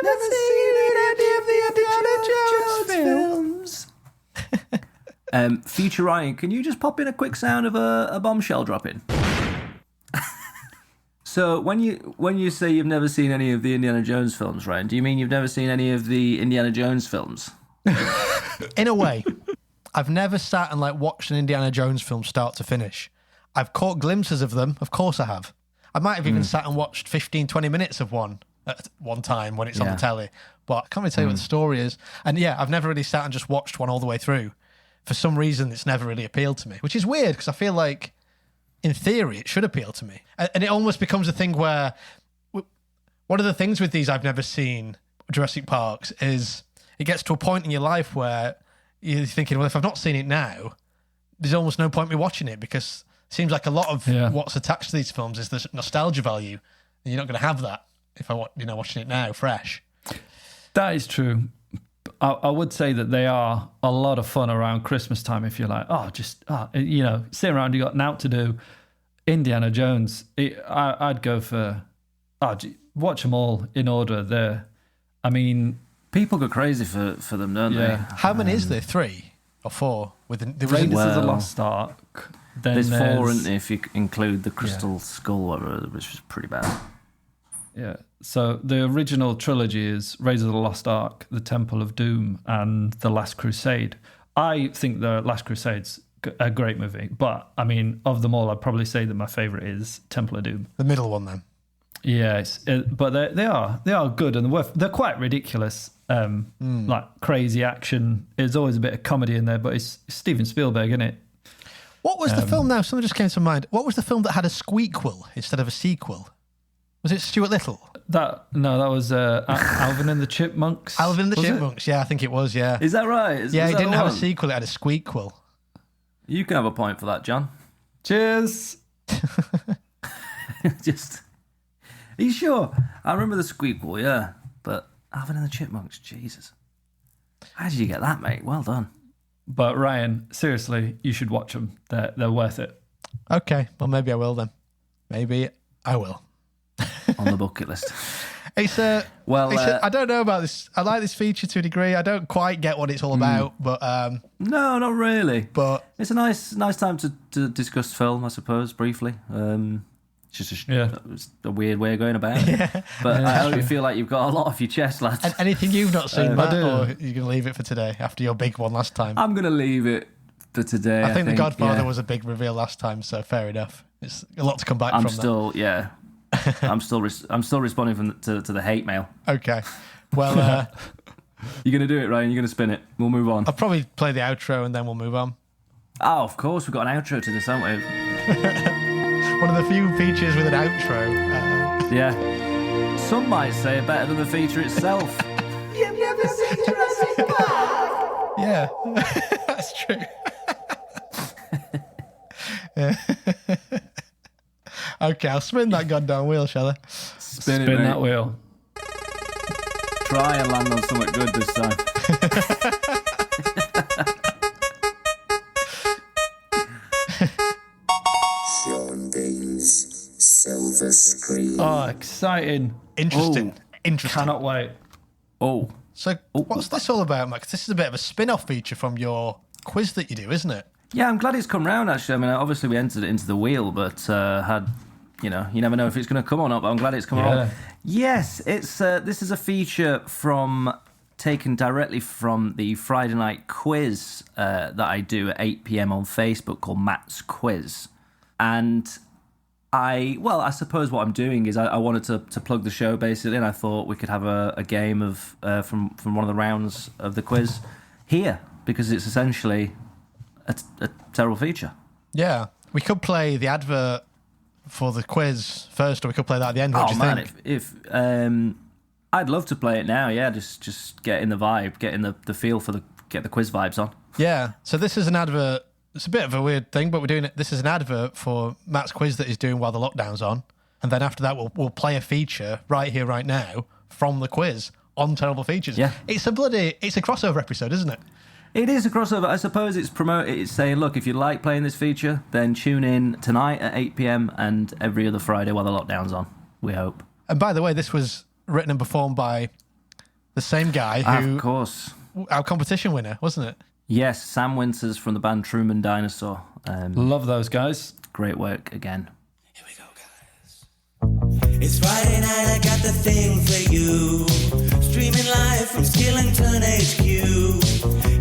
never seen any of the Indiana Jones films. Future Ryan, can you just pop in a quick sound of a bombshell dropping? So when you say you've never seen any of the Indiana Jones films, Ryan, do you mean you've never seen any of the Indiana Jones films? In a way, I've never sat and like watched an Indiana Jones film start to finish. I've caught glimpses of them. Of course I have. I might have even sat and watched 15, 20 minutes of one at one time when it's on the telly. But I can't really tell you what the story is. And yeah, I've never really sat and just watched one all the way through. For some reason, it's never really appealed to me, which is weird because I feel like, in theory, it should appeal to me. And it almost becomes a thing where one of the things with these I've never seen Jurassic Parks is it gets to a point in your life where you're thinking, well, if I've not seen it now, there's almost no point in me watching it because it seems like a lot of what's attached to these films is the nostalgia value. And you're not going to have that if I watching it now, fresh. That is true. I would say that they are a lot of fun around Christmas time if you're like, sitting around, you got nothing to do. Indiana Jones, I'd go for, watch them all in order there. I mean, people go crazy for them, don't they? How many is there? 3 or 4? With the Raiders of the Lost Ark. Then there's 4, isn't there, if you include the Crystal Skull, which was pretty bad. Yeah. So the original trilogy is Raiders of the Lost Ark, The Temple of Doom, and The Last Crusade. I think The Last Crusade's a great movie, but I mean, of them all, I'd probably say that my favourite is Temple of Doom. The middle one, then. Yes, but they are good and they're quite ridiculous. Like crazy action. There's always a bit of comedy in there, but it's Steven Spielberg, isn't it? What was the film now? Something just came to mind. What was the film that had a squeakquel instead of a sequel? Was it Stuart Little? That was Alvin and the Chipmunks. Alvin and the was it? Chipmunks. Yeah, I think it was. Yeah. Is that right? Yeah, is it that didn't the have a one? sequel. It had a squeakquel. You can have a point for that, John. Cheers. Just, are you sure? I remember the Squeakquel, yeah, but Alvin and the Chipmunks, Jesus, how did you get that, mate? Well done. But Ryan, seriously, you should watch them. They're worth it. Okay, well maybe I will then. Maybe I will. On the bucket list. It's I don't know about this. I like this feature to a degree. I don't quite get what it's all about, but No, not really. But It's a nice time to discuss film, I suppose, briefly. It's just it's a weird way of going about it. But I hope you feel like you've got a lot off your chest, lads. anything you've not seen, Matt, I do. or you're gonna leave it for today after your big one last time? I'm going to leave it for today. I think The Godfather yeah. was a big reveal last time, so fair enough. It's a lot to come back I'm from. still, yeah. I'm still responding to the hate mail. That. Okay. Well, You're going to do it, Ryan. You're going to spin it. We'll move on. I'll probably play the outro and then we'll move on. Oh, of course. We've got an outro to this, haven't we? One of the few features with an outro. Yeah. Some might say better than the feature itself. You've never seen Jurassic Park. Yeah, that's true. Yeah. Okay, I'll spin that goddamn wheel, shall I? Spin it, Spin mate. that wheel. Try and land on something good this time. Sean Bean's silver screen. Oh, exciting. Interesting. Interesting. Cannot wait. Oh, So, what's this all about, Max? This is a bit of a spin-off feature from your quiz that you do, isn't it? yeah, I'm glad it's come round, actually. I mean, obviously we entered it into the wheel, but you never know if it's going to come or not, but I'm glad it's come on. Yes, it's this is a feature taken directly from the Friday night quiz that I do at 8 p.m. on Facebook called Matt's Quiz. And I suppose what I'm doing is I wanted to plug the show, basically, and I thought we could have a game of from one of the rounds of the quiz here, because it's essentially a terrible feature. Yeah. We could play the advert for the quiz first, or we could play that at the end. What do you think? If I'd love to play it now. Yeah, just get in the vibe, get in the feel get the quiz vibes on. Yeah. So this is an advert. It's a bit of a weird thing, but we're doing it. This is an advert for Matt's quiz that he's doing while the lockdown's on, and then after that, we'll play a feature right here, right now, from the quiz on terrible features. Yeah. It's a crossover episode, isn't it? It is a crossover. I suppose it's saying, look, if you like playing this feature, then tune in tonight at 8 p.m. and every other Friday while the lockdown's on. We hope. And by the way, this was written and performed by the same guy who, of course, our competition winner, wasn't it? yes, Sam Winters from the band Truman Dinosaur. Love those guys. Great work again. Here we go, guys. It's Friday night, I got the thing for you. Streaming live from Skillington HQ.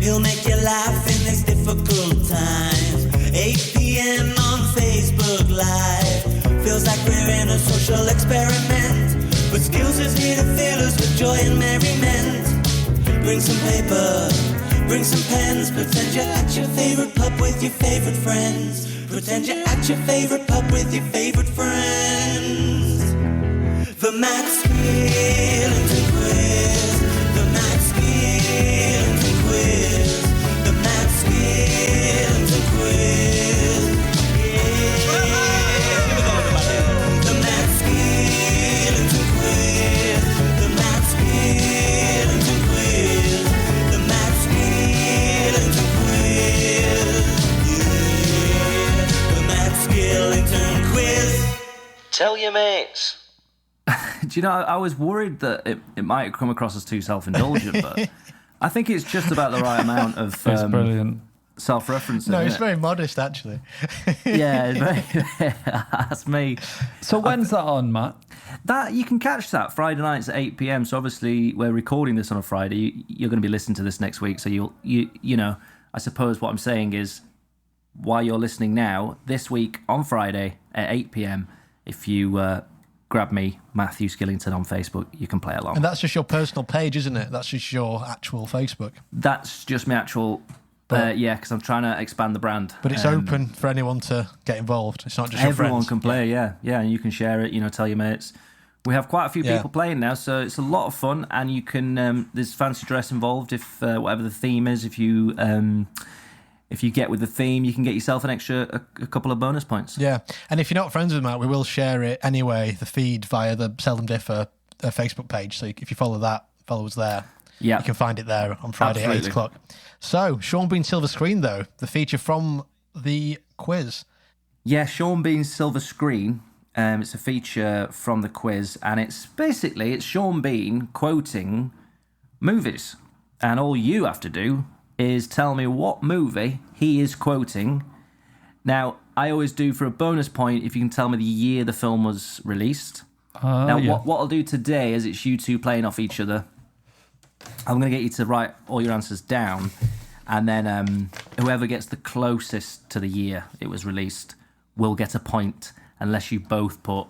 He'll make you laugh in these difficult times. 8 p.m. on Facebook Live. Feels like we're in a social experiment. But Skills is here to fill us with joy and merriment. Bring some paper, bring some pens. Pretend you're at your favorite pub with your favorite friends. Pretend you're at your favorite pub with your favorite friends. The Matt Skillington Quiz. The Matt Skillington Quiz. The Matt Skillington Quiz. Yeah. The Matt Skillington Quiz. The Matt Skillington Quiz. The Matt Skillington Quiz. Yeah. The Matt Skillington Quiz. Tell your mates. Do you know, I was worried that it might come across as too self-indulgent, but I think it's just about the right amount of It's brilliant. self-referencing. No, isn't it's it? very modest, actually. Yeah, it's very, that's me. So when's that on, Matt? That you can catch that Friday nights at 8 p.m. So obviously we're recording this on a Friday. You're going to be listening to this next week. So you know, I suppose what I'm saying is, while you're listening now, this week on Friday at 8 p.m, if you grab me, Matthew Skillington, on Facebook, you can play along. And that's just your personal page, isn't it? That's just your actual Facebook. That's just my actual, yeah, because I'm trying to expand the brand. But it's open for anyone to get involved. It's not just your Everyone friends. can play, yeah, and you can share it. Tell your mates. We have quite a few people playing now, so it's a lot of fun. And you can there's fancy dress involved if whatever the theme is. If you get with the theme, you can get yourself a couple of bonus points. Yeah. And if you're not friends with Matt, we will share it anyway, the feed via the Seldom Differ Facebook page. So if you follow us there. Yeah. You can find it there on Friday Absolutely. at 8 o'clock. So, Sean Bean Silver Screen, though, the feature from the quiz. Yeah, Sean Bean's Silver Screen. It's a feature from the quiz, and it's Sean Bean quoting movies. And all you have to do is tell me what movie he is quoting. Now, I always do for a bonus point if you can tell me the year the film was released. What I'll do today is it's you two playing off each other. I'm going to get you to write all your answers down, and then whoever gets the closest to the year it was released will get a point, unless you both put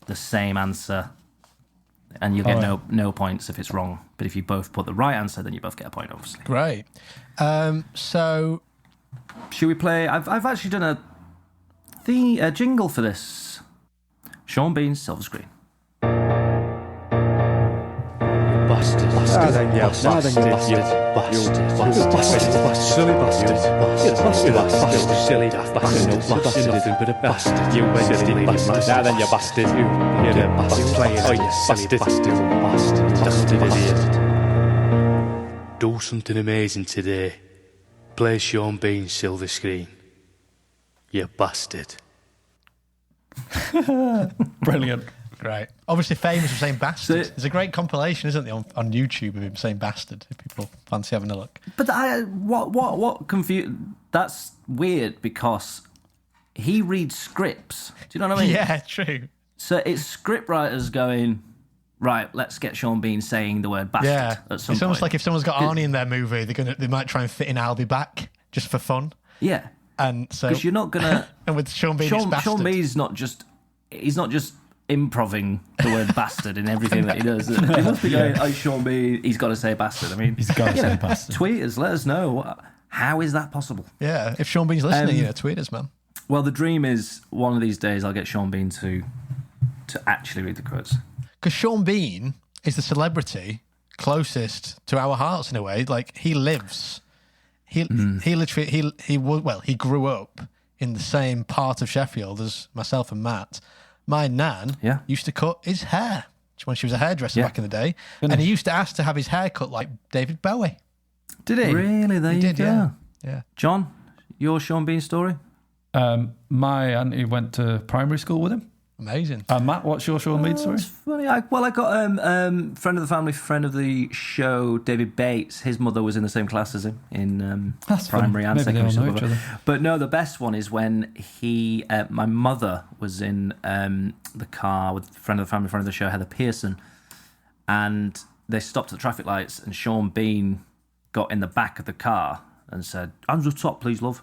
the same answer, and you'll get no points if it's wrong. But if you both put the right answer, then you both get a point, obviously. Great. So, should we play? I've actually done a jingle for this. Sean Bean's Silver Screen. Busted. Now then, you bastard. You bastard. Silly bastard. You silly bastard. You're nothing but a bastard. You silly bastard. Now then, you bastard. You're a bastard. Oh, you silly bastard. Bastard idiot. Do something amazing today. Play Sean Bean's Silver Screen. You bastard. Brilliant. Great. Obviously famous for saying bastard. There's a great compilation, isn't there, on YouTube of him saying bastard, if people fancy having a look. But what confused? That's weird because he reads scripts. Do you know what I mean? Yeah, true. So it's script writers going, right, let's get Sean Bean saying the word bastard Yeah. at some It's point. almost like if someone's got Arnie in their movie, they might try and fit in I'll Be Back just for fun. Yeah. And so Because you're not going to... and with Sean Bean, it's bastard. Sean Bean's not just... He's not just improving the word bastard in everything that he does. He must be going, oh, Sean Bean, he's got to say bastard. I mean... He's got to say bastard. Tweet us, let us know. How is that possible? Yeah, if Sean Bean's listening, tweet us, man. Well, the dream is one of these days I'll get Sean Bean to actually read the quotes. Because Sean Bean is the celebrity closest to our hearts in a way. Like, he lives. He literally he grew up in the same part of Sheffield as myself and Matt. My nan used to cut his hair when she was a hairdresser back in the day, and he used to ask to have his hair cut like David Bowie. Did he? Really? There you go. Yeah. John, your Sean Bean story? My auntie went to primary school with him. Amazing. Matt, what's your Sean Bean story? It's funny. I got friend of the family, friend of the show, David Bates. His mother was in the same class as him in primary and secondary school. But no, the best one is when my mother was in the car with friend of the family, friend of the show, Heather Pearson, and they stopped at the traffic lights, and Sean Bean got in the back of the car and said, "Hands up top, please, love."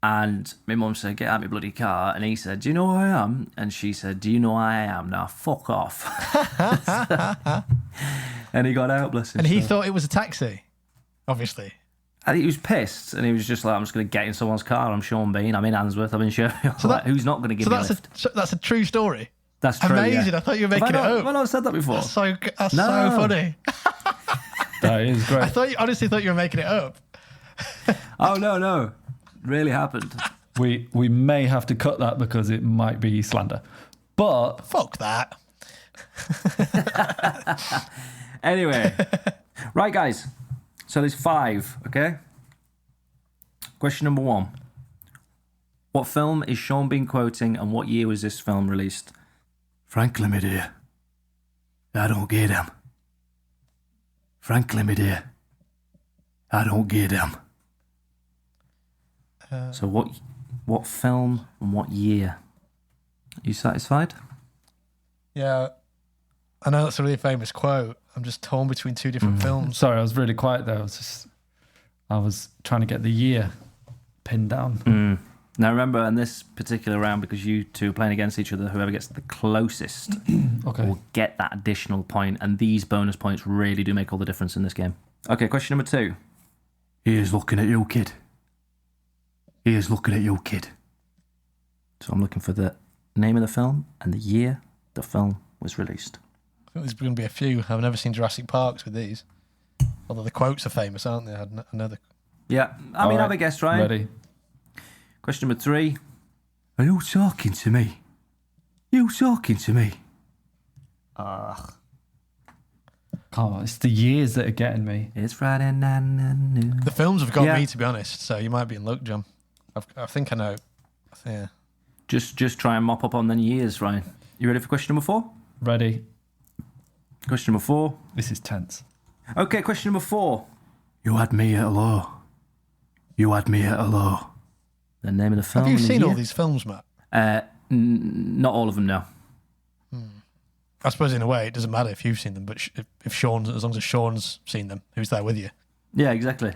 And my mum said, "Get out of my bloody car." And he said, "Do you know who I am?" And she said, "Do you know who I am? Now fuck off." And he got out, bless him. And he thought it was a taxi, obviously. I think he was pissed, and he was just like, "I'm just going to get in someone's car. I'm Sean Bean. I'm in Handsworth. I'm in Sheffield." So who's not going to give me a lift? That's a true story. That's true. Amazing. Yeah. I thought you were making it up. Have I not said that before? That's so funny. That is great. I honestly thought you were making it up. Oh, no. Really happened. We may have to cut that because it might be slander. But fuck that. Anyway. Right, guys. So there's 5, okay? Question number 1. What film is Sean Bean quoting, and what year was this film released? Frankly, my dear, I don't get them. Frankly, my dear, I don't get them. So what film and what year? Are you satisfied? Yeah. I know that's a really famous quote. I'm just torn between 2 different films. Sorry, I was really quiet there. I was trying to get the year pinned down. Now remember, in this particular round, because you two are playing against each other, whoever gets the closest will get that additional point, and these bonus points really do make all the difference in this game. Okay, question number 2. Here's looking at you, kid. Here's looking at you, kid. So I'm looking for the name of the film and the year the film was released. I think there's going to be a few. I've never seen Jurassic Parks with these. Although the quotes are famous, aren't they? Another. Yeah, I mean, have a guess, Ryan. Ready. Question number 3. Are you talking to me? You talking to me? Come on, it's the years that are getting me. It's Friday night. The films have got me, to be honest, so you might be in luck, John. I think I know. Yeah. Just try and mop up on the years, Ryan. You ready for question number 4? Ready. Question number 4. This is tense. Okay, question number 4. You had me at hello. You had me at hello. The name of the film. Have you and the seen year? all these films, Matt? Not all of them, no. I suppose in a way it doesn't matter if you've seen them, but if Sean's, as long as Sean's seen them, who's there with you? Yeah, exactly.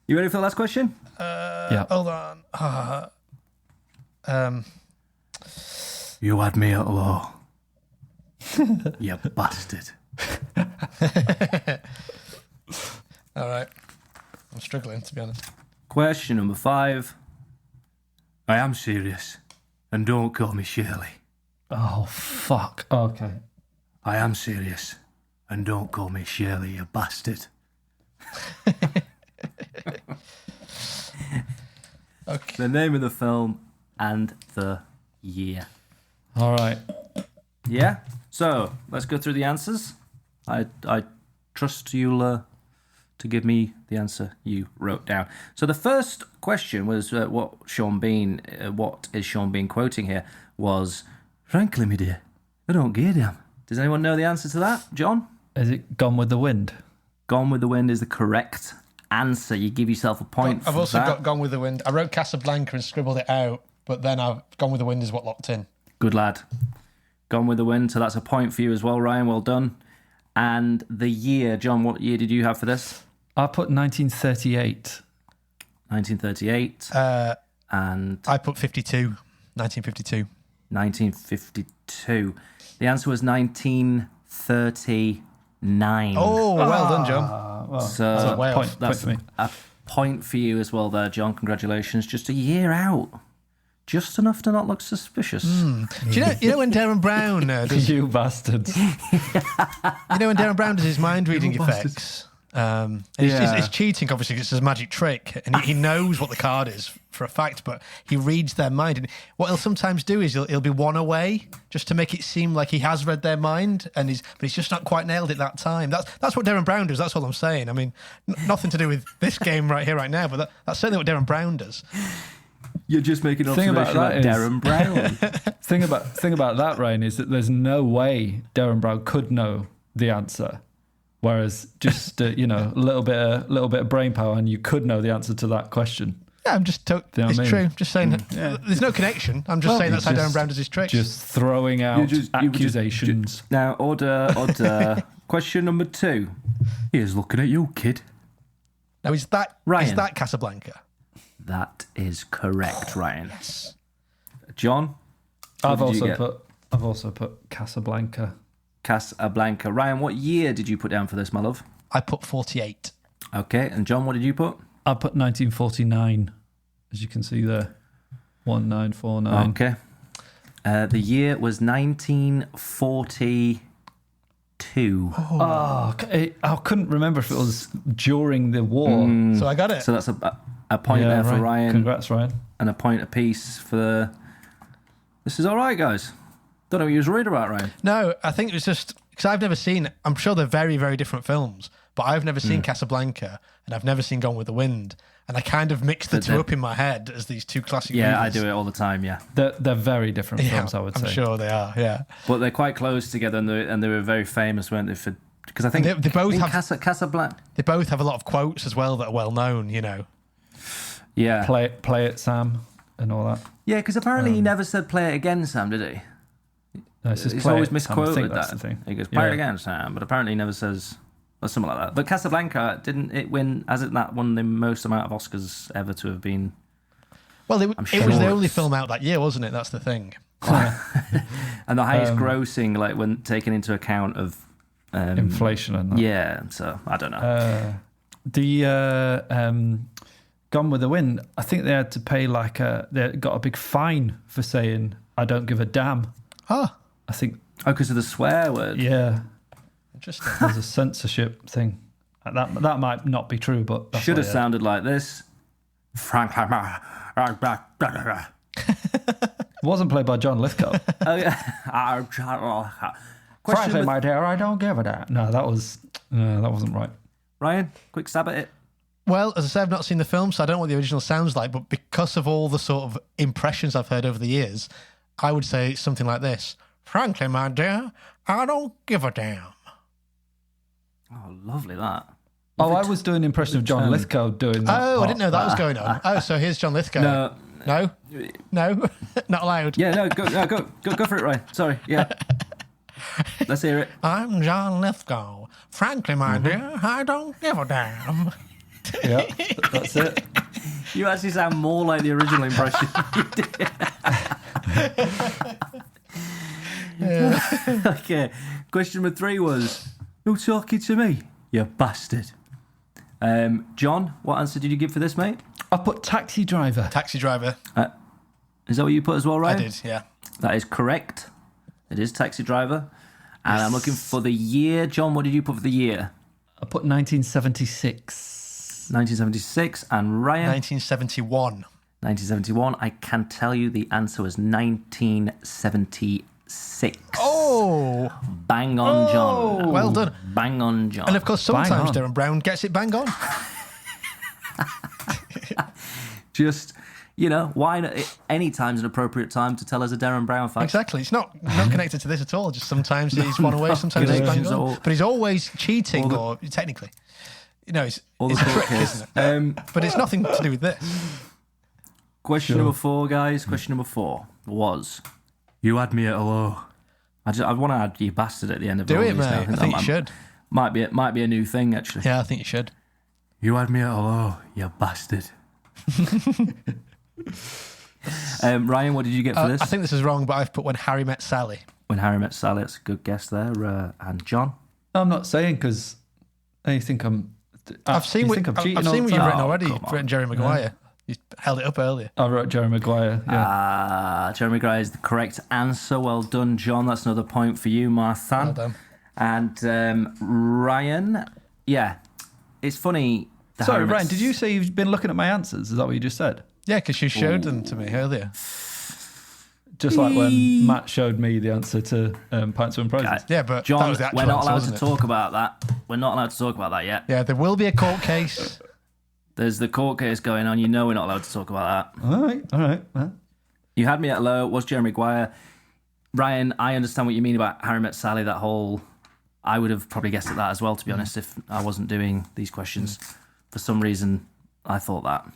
You ready for the last question? Yeah. Hold on. You had me at hello. You bastard. All right. I'm struggling, to be honest. Question number 5. I am serious. And don't call me Shirley. Oh, fuck. Okay. I am serious. And don't call me Shirley, you bastard. Okay. The name of the film and the year. All right. Yeah? So, let's go through the answers. I trust you'll to give me the answer you wrote down. So the first question was what is Sean Bean quoting here was, frankly, my dear, I don't give a damn. Does anyone know the answer to that? John? Is it Gone with the Wind? Gone with the Wind is the correct answer. You give yourself a point I've for also that. got Gone with the Wind. I wrote Casablanca and scribbled it out, but then I've Gone with the Wind is what locked in. Good lad. Gone with the Wind, so that's a point for you as well, Ryan. Well done. And the year, John, what year did you have for this? I put 1938. 1938. And I put 1952. 1952. The answer was 1939. Oh, well done, John. So that's way point, off. point for me. a point for you as well there, John. Congratulations. Just a year out. Just enough to not look suspicious. Do you know when Darren Brown does? You bastards. You know when Darren Brown does his mind reading effects? And it's cheating, obviously, 'cause it's a magic trick, and he knows what the card is for a fact, but he reads their mind. And what he'll sometimes do is he'll be one away just to make it seem like he has read their mind, but he's just not quite nailed it that time. That's what Darren Brown does. That's all I'm saying. I mean, nothing to do with this game right here, right now, but that's certainly what Darren Brown does. You're just making an Thing about observation about that is- Darren Brown. thing about that, Ryan, is that there's no way Darren Brown could know the answer. Whereas just a little bit of brain power, and you could know the answer to that question. Yeah, I'm just know what I it's mean? true. Just saying there's no connection. I'm just saying that's how Darren Brown does his tricks. Just throwing out You accusations. Now, order. Question number 2. Here's looking at you, kid. Now is Ryan. that Casablanca? That is correct, Ryan. Yes. John? I've What did you also put Casablanca. Casablanca. Ryan, what year did you put down for this, my love? I put 48. Okay, and John, what did you put? I put 1949, as you can see there. 1949. Okay. The year was 1942. Oh, I couldn't remember if it was during the war. So I got it. So that's a point there for right. Ryan. Congrats, Ryan. And a point apiece for... This is all right, guys. Don't know what you was worried about, Ryan. No, I think it was just because I've never seen. I'm sure they're very, very different films, but I've never seen Casablanca and I've never seen Gone with the Wind, and I kind of mixed the two up in my head as these two classic Yeah, movies. I do it all the time, yeah. They're very different films, I would say. I'm sure they are. Yeah, But they're quite close together, and they were very famous, weren't they? Because I think they both have Casablanca. They both have a lot of quotes as well that are well known. You know. Yeah, Play it, Sam, and all that. yeah. Because apparently he never said "play it again, Sam," did he? No, it's just He's Play always It, Sam. I misquoted think that's that. the thing. He goes "play it Yeah. again, Sam," but apparently he never says or something like that. But Casablanca didn't it win? Hasn't that won the most amount of Oscars ever to have been? Well, it I'm was sure the only it's- film out that year, wasn't it? That's the thing. And the highest grossing, like when taken into account of Inflation and that. Yeah, so I don't know. The Gone with the Wind, I think they had to pay they got a big fine for saying "I don't give a damn." Ah, I think, Because of the swear word. yeah, interesting. there's a censorship thing. That might not be true, but that's Should have what, sounded like this. It wasn't played by John Lithgow. Oh, yeah. Question Frankly, number- my dear, I don't give a damn. No, that wasn't right. Ryan, quick stab at it. Well, as I said, I've not seen the film, so I don't know what the original sounds like. But because of all the sort of impressions I've heard over the years, I would say something like this: "Frankly, my dear, I don't give a damn." Oh, lovely that. Oh, I was doing an impression of John Lithgow doing that. Oh, I part. didn't know that was going on. Oh, so here's John Lithgow. No. No, not allowed. Yeah, no, go for it, Ryan. Sorry, yeah. Let's hear it. I'm John Lithgow. Frankly, my dear, I don't give a damn. Yeah, that's it. You actually sound more like the original impression. Okay. Question number 3 was, "You're talking to me, you bastard." John, what answer did you give for this, mate? I put Taxi Driver. Taxi driver. Is that what you put as well, I Ryan? did, yeah. That is correct. It is Taxi Driver. And I'm looking for the year. John, what did you put for the year? I put 1976. 1976. And Ryan? 1971. 1971. I can tell you the answer was 1976. Oh! Bang on, John. Well done. Bang on, John. And of course, Bang sometimes on. Darren Brown gets it bang on. Just, you know, why not? Any time's an appropriate time to tell us a Darren Brown fact. Exactly. It's not connected to this at all. Just sometimes he's one away, sometimes he's bang connections at all. on. But he's always cheating, or technically. You know, it's All a the court trick, case. isn't it? But it's nothing to do with this. Question number 4, guys. Question number 4 was, you had me at hello. I want to add you bastard at the end of Do all it, these mate. now. I think you should. Might be a new thing, actually. Yeah, I think you should. You had me at hello, you bastard. Ryan, what did you get for this? I think this is wrong, but I've put When Harry Met Sally. When Harry Met Sally. That's a good guess there. And John? I'm not saying because you think I'm. I've seen what I'm cheating. I've all seen the what you've time? written already. come You've on. written Jerry Maguire. You held it up earlier. I wrote Jerry Maguire. Yeah. Jeremy Gray is the correct answer. Well done, John. That's another point for you, Marthan. Well done. And Ryan, yeah, it's funny. Sorry, Ryan, did you say you've been looking at my answers? Is that what you just said? Yeah, because you showed them to me earlier. Just like when Matt showed me the answer to Pints and Prizes. Yeah, but John, that was the actual we're not answer, allowed wasn't to it? talk about that. We're not allowed to talk about that yet. Yeah, there will be a court case. There's the court case going on. You know we're not allowed to talk about that. All right. Well, You had me at low. It was Jeremy Maguire. Ryan, I understand what you mean about Harry Met Sally. That whole, I would have probably guessed at that as well, to be honest, if I wasn't doing these questions. For some reason, I thought that.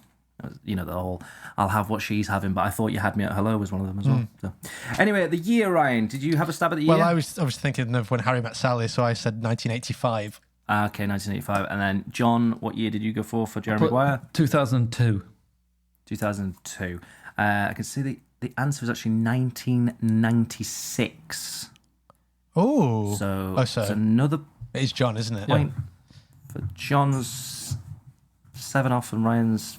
You know, the whole, I'll have what she's having, but I thought you had me at hello was one of them as well. So. Anyway, the year, Ryan, did you have a stab at the year? Well, I was thinking of When Harry Met Sally, so I said 1985. Okay, 1985. And then, John, what year did you go for Jeremy Maguire? 2002. 2002. I can see the answer was actually 1996. Oh. So so it's another it is John, isn't it? point for John's 7 off and Ryan's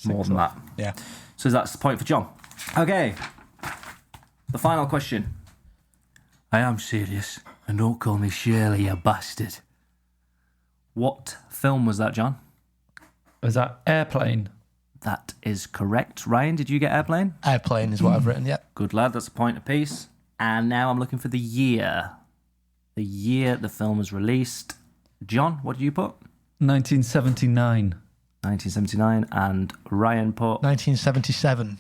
more than that. Yeah. So that's the point for John. Okay. The final question. I am serious. And don't call me Shirley, you bastard. What film was that, John? Was that Airplane? That is correct. Ryan, did you get Airplane? Airplane is what I've written, yep. Good lad, that's a point apiece. And now I'm looking for the year. The year the film was released. John, what did you put? 1979. 1979. And Ryan put 1977.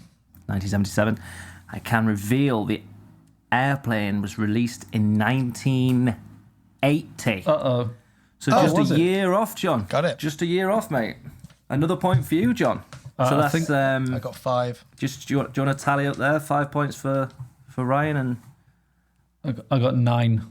1977. I can reveal the Airplane was released in 1980. Uh-oh. So just was a it? year off, John. Got it. Just a year off, mate. Another point for you, John. So I that's think I got 5. just do you want to tally up there? 5 points for Ryan and I got 9.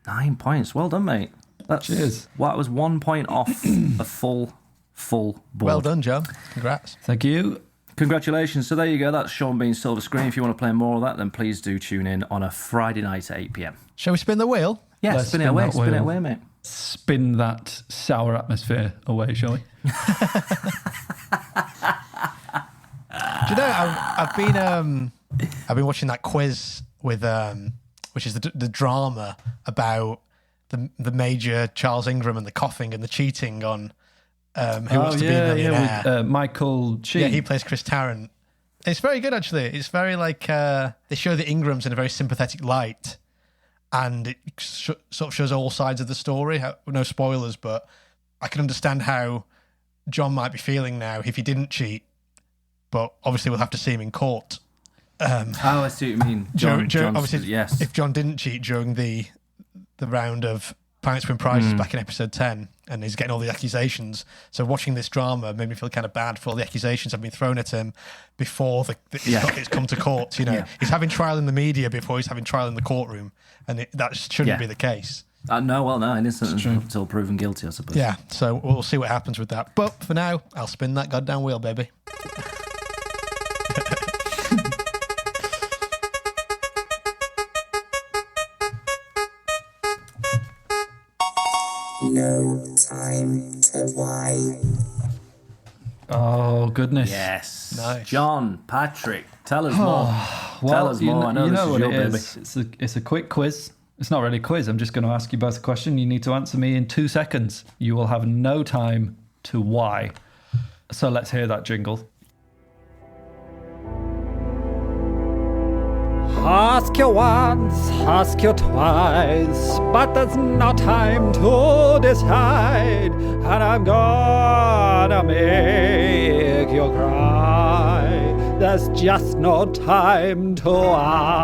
9 points. Well done, mate. That's Cheers. Well, that was 1 point off a full board. Well done, John. Congrats. Thank you. Congratulations. So there you go. That's Sean Bean's Silver Screen. If you want to play more of that, then please do tune in on a Friday night at 8 p.m. Shall we spin the wheel? Yeah, Let's spin it spin away. that Spin it wheel. away, mate. Spin that sour atmosphere away, shall we? Do you know, I've been watching that quiz with which is the drama about the Major Charles Ingram and the coughing and the cheating on Who Wants to Be a Millionaire. with Michael Sheen. Yeah, he plays Chris Tarrant. It's very good, actually. It's very like they show the Ingrams in a very sympathetic light, and it sort of shows all sides of the story. No spoilers, but I can understand how John might be feeling now if he didn't cheat. But obviously, we'll have to see him in court. I see what you mean. John's, obviously, yes. if John didn't cheat during the round of Planets Win Prizes back in episode 10, and he's getting all the accusations. So watching this drama made me feel kind of bad for all the accusations have been thrown at him before it's come to court. You know, he's having trial in the media before he's having trial in the courtroom, and that shouldn't be the case. No, innocent until proven guilty, I suppose. Yeah, so we'll see what happens with that. But for now, I'll spin that goddamn wheel, baby. No time to lie. Oh, goodness. Yes. Nice. John, Patrick, tell us more. Well, Tell us more. I know you this know is what your it baby. is. It's a quick quiz. It's not really a quiz. I'm just going to ask you both a question. You need to answer me in 2 seconds. You will have no time to why. So let's hear that jingle. Ask you once, ask you twice, but there's no time to decide. And I'm gonna make you cry. There's just no time to I.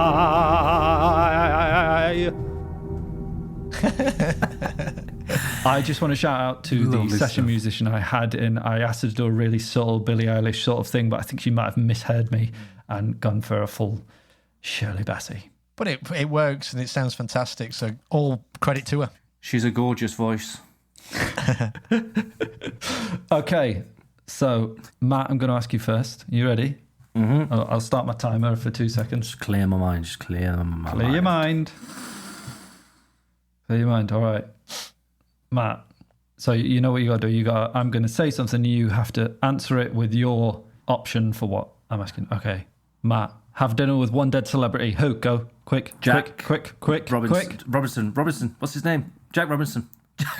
I just want to shout out to the session musician I had in. I asked her to do a really subtle Billie Eilish sort of thing, but I think she might have misheard me and gone for a full Shirley Bassey. But it works and it sounds fantastic, so all credit to her. She's a gorgeous voice. Okay, so Matt, I'm going to ask you first. You ready? Mm-hmm. I'll start my timer for 2 seconds. Just clear my mind. Clear your mind. Clear your mind. All right. Matt, so you know what you got to do. I'm going to say something. You have to answer it with your option for what I'm asking. Okay. Matt, have dinner with one dead celebrity. Who? Go. Quick. Jack. Quick. Robinson. What's his name? Jack Robinson.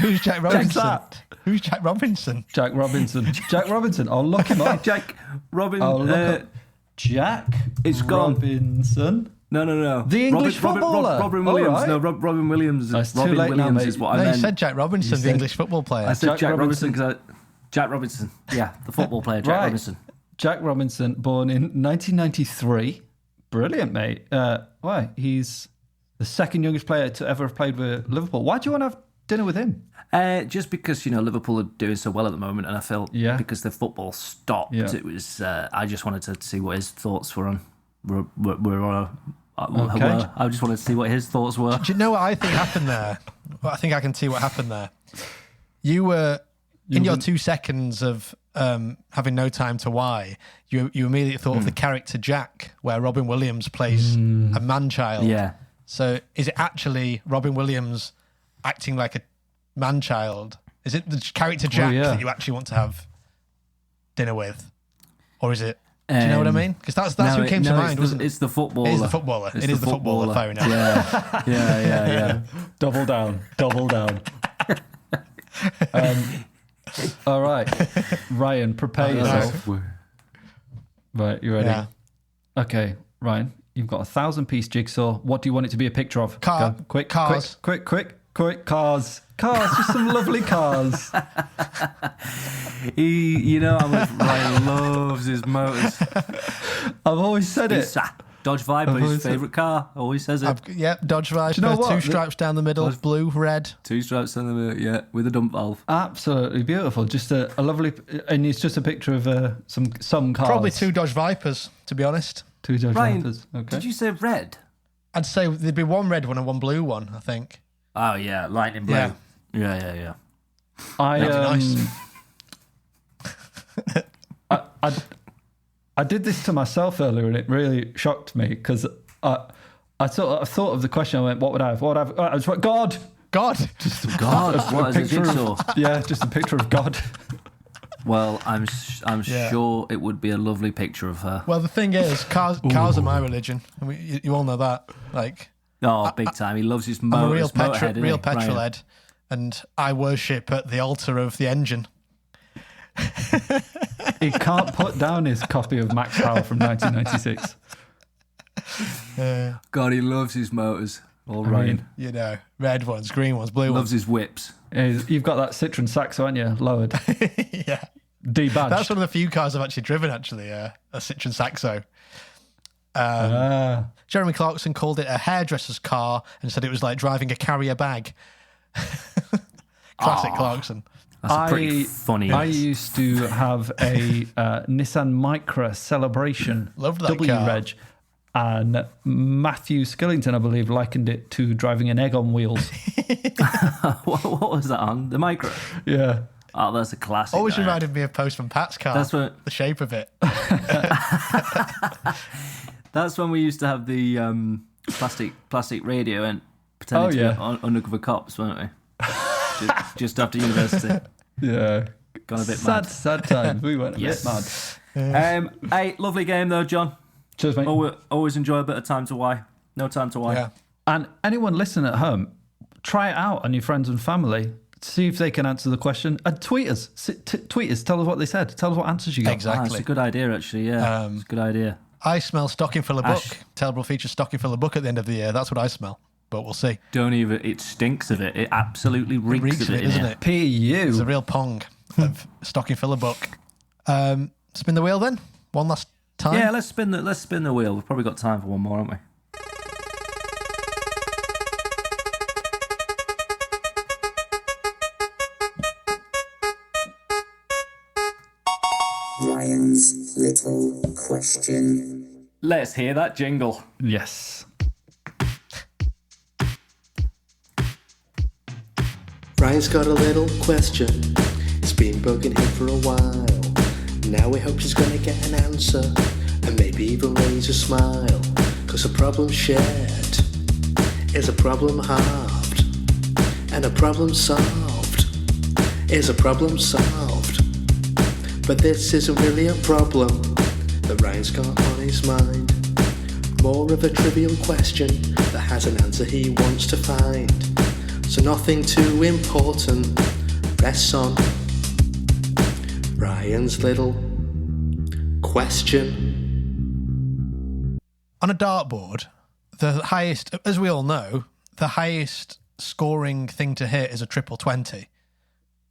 Who's Jack Robinson? Who's Jack Robinson? Jack Robinson. I'll look him up. Jack Robin. I'll look up. Jack It's gone. Robinson. No. The English footballer. Robin Williams. Right. No, Robin Williams. That's Robin too late Williams now, mate. is what I No, meant. you said Jack Robinson, the English football player. I said Jack Robinson. Robinson because Jack Robinson. Yeah, the football player, Jack Right. Robinson. Jack Robinson, born in 1993. Brilliant, mate. Why? He's the second youngest player to ever have played with Liverpool. Why do you want to have dinner with him? Just because, Liverpool are doing so well at the moment, and I felt because the football stopped, it was. I just wanted to see what his thoughts were on. I just wanted to see what his thoughts were. Do you know what I think happened there? Well, I think I can see what happened there. You were in your 2 seconds of having no time to why. You immediately thought of the character Jack, where Robin Williams plays a man-child. Yeah. So is it actually Robin Williams acting like a man-child? Is it the character Jack that you actually want to have dinner with, or is it? Do you know what I mean? Because that's who came to mind, wasn't it? It's the footballer. It is the footballer. It is the footballer. Fair enough. Yeah. Double down. All right, Ryan, prepare yourself. Right, you ready? Yeah. Okay, Ryan, you've got a 1,000-piece jigsaw. What do you want it to be a picture of? Cars. Quick, cars. Just some lovely cars. How much Ryan loves his motors. I've always said it. Dodge Viper, his favourite car. Always says it. Dodge Viper. know what? 2 stripes down the middle, blue, red. 2 stripes on the middle, with a dump valve. Absolutely beautiful. Just a lovely, and it's just a picture of some cars. Probably 2 Dodge Vipers, to be honest. 2 Dodge Ryan, Vipers. Okay. did you say red? I'd say there'd be 1 red one and 1 blue one, I think. Oh, yeah, lightning blue. Yeah. I did this to myself earlier, and it really shocked me because I thought of the question. I went, "What would I have? I just went, God." Just God. What is a jigsaw? Yeah, just a picture of God. Well, I'm sure it would be a lovely picture of her. Well, the thing is, cars are my religion. I mean, you all know that. Big time. He loves his I'm a real petrol petrol head, and I worship at the altar of the engine. He can't put down his copy of Max Power from 1996. God, he loves his motors. Ryan. Red ones, green ones, blue Loves ones. his whips. You've got that Citroen Saxo, haven't you? Lowered. Yeah. D-badged. That's one of the few cars I've actually driven, a Citroen Saxo. Jeremy Clarkson called it a hairdresser's car and said it was like driving a carrier bag. Classic Clarkson. That's a pretty funny. I used to have a Nissan Micra Celebration. Loved that W car. Reg. And Matthew Skillington, I believe, likened it to driving an egg on wheels. What was that on? The Micra? Yeah. Oh, that's a classic. Always reminded me of Postman Pat's car. That's what the shape of it. That's when we used to have the plastic radio and pretending to be undercover cops, weren't we? just after university. Yeah. Gone a bit mad. Sad times. We went a bit mad. Hey, lovely game though, John. Cheers, mate. Always enjoy a bit of time to why. No time to why. Yeah. And anyone listening at home, try it out on your friends and family. See if they can answer the question. And tweet us. Tweet us. Tell us what they said. Tell us what answers you got. Exactly. It's a good idea, actually. Yeah, it's a good idea. I smell stocking filler book. Ash. Terrible feature stocking filler book at the end of the year. That's what I smell. But we'll see. Don't even. It stinks of it. It absolutely reeks of it, in doesn't here. it? P.U. It's a real pong of stocking filler book. Spin the wheel then. One last time. Yeah, let's spin the wheel. We've probably got time for one more, haven't we? Ryan's little question. Let's hear that jingle. Yes. Ryan's got a little question. It's been bugging him for a while. Now he hopes he's gonna get an answer and maybe even raise a smile. Cause a problem shared is a problem halved, and a problem solved is a problem solved. But this isn't really a problem that Ryan's got on his mind. More of a trivial question that has an answer he wants to find. So nothing too important rests on Ryan's little question. On a dartboard, the highest, as we all know, the highest scoring thing to hit is a triple 20.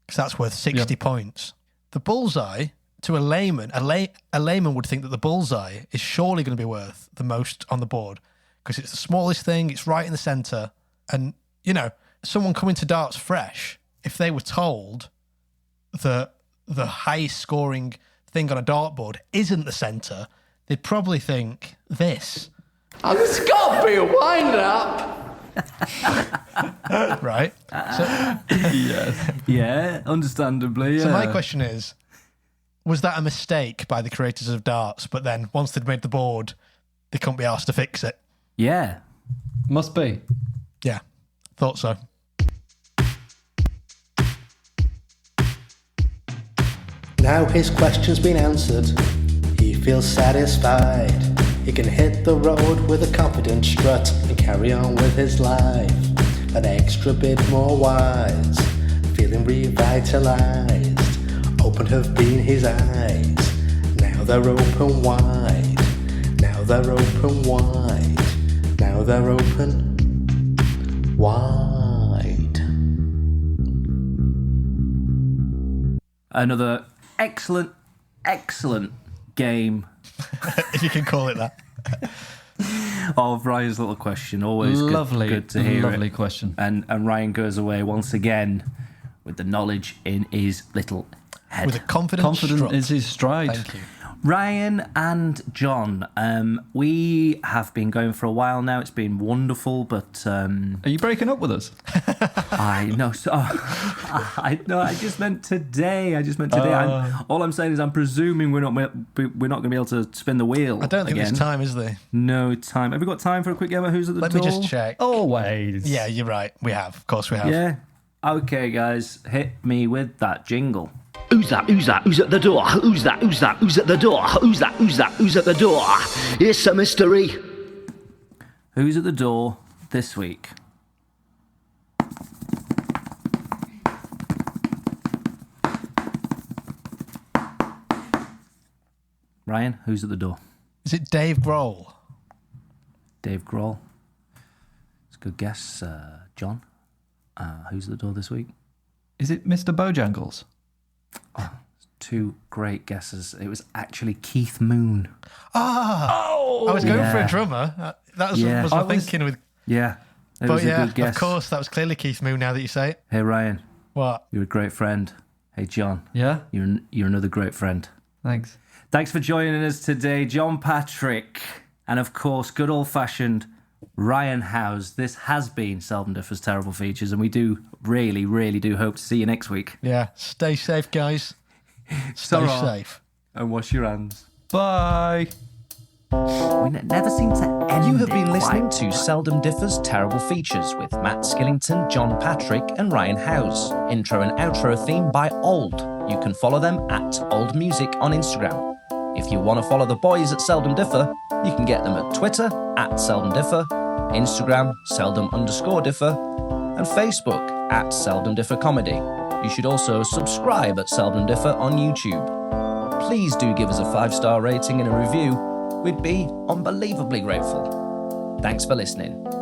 Because that's worth 60 points. The bullseye, to a layman, a layman would think that the bullseye is surely going to be worth the most on the board because it's the smallest thing, it's right in the centre. And, you know, someone coming to darts fresh, if they were told that the highest scoring thing on a dartboard isn't the centre, they'd probably think this. Oh, this has got to be a wind-up. Right? Yeah, understandably. Yeah. So my question is, was that a mistake by the creators of darts, but then once they'd made the board, they couldn't be asked to fix it? Yeah. Must be. Yeah, thought so. Now his question's been answered. He feels satisfied. He can hit the road with a confident strut and carry on with his life. An extra bit more wise, feeling revitalized. Open have been his eyes. Now they're open wide. Now they're open wide. Now they're open wide. Another excellent game If you can call it that. of Ryan's little question. Always Lovely, good to hear lovely it. question. And Ryan goes away once again with the knowledge in his little head. With a confident strut. is his stride. Thank you. Ryan and John, we have been going for a while now. It's been wonderful, but Are you breaking up with us? I know. So, I just meant today. All I'm saying is, I'm presuming we're not going to be able to spin the wheel. I don't think again. there's time, is there? No time. Have we got time for a quick game of Who's at the Let Door? me just check. Always. Yeah, you're right. We have. Of course we have. Yeah. Okay, guys, hit me with that jingle. Who's that? Who's that? Who's at the door? Who's that? Who's that? Who's at the door? Who's that? Who's that? Who's at the door? It's a mystery. Who's at the door this week? Ryan, who's at the door? Is it Dave Grohl? Dave Grohl. It's a good guess. John, who's at the door this week? Is it Mr. Bojangles? Two great guesses. It was actually Keith Moon. I was going for a drummer. That was, Yeah. was my thinking with. Yeah, it But was a yeah, good guess. of course, that was clearly Keith Moon now that you say it. Hey, Ryan, What? you're a great friend. Hey, John, Yeah? you're another great friend. Thanks. Thanks for joining us today, John Patrick, and of course, good old-fashioned Ryan Howes. This has been Seldom Differ's Terrible Features, and we do really, really do hope to see you next week. Yeah. Stay safe, guys. Stay Ta-ra. safe. And wash your hands. Bye. We never seem to end. You have been it listening quite. to Seldom Differ's Terrible Features with Matt Skillington, John Patrick, and Ryan Howes. Intro and outro theme by Old. You can follow them at Old Music on Instagram. If you want to follow the boys at Seldom Differ, you can get them at Twitter at Seldom Differ Instagram, seldom_differ, and Facebook at Seldom Differ Comedy. You should also subscribe at Seldom Differ on YouTube. Please do give us a 5-star rating and a review. We'd be unbelievably grateful. Thanks for listening.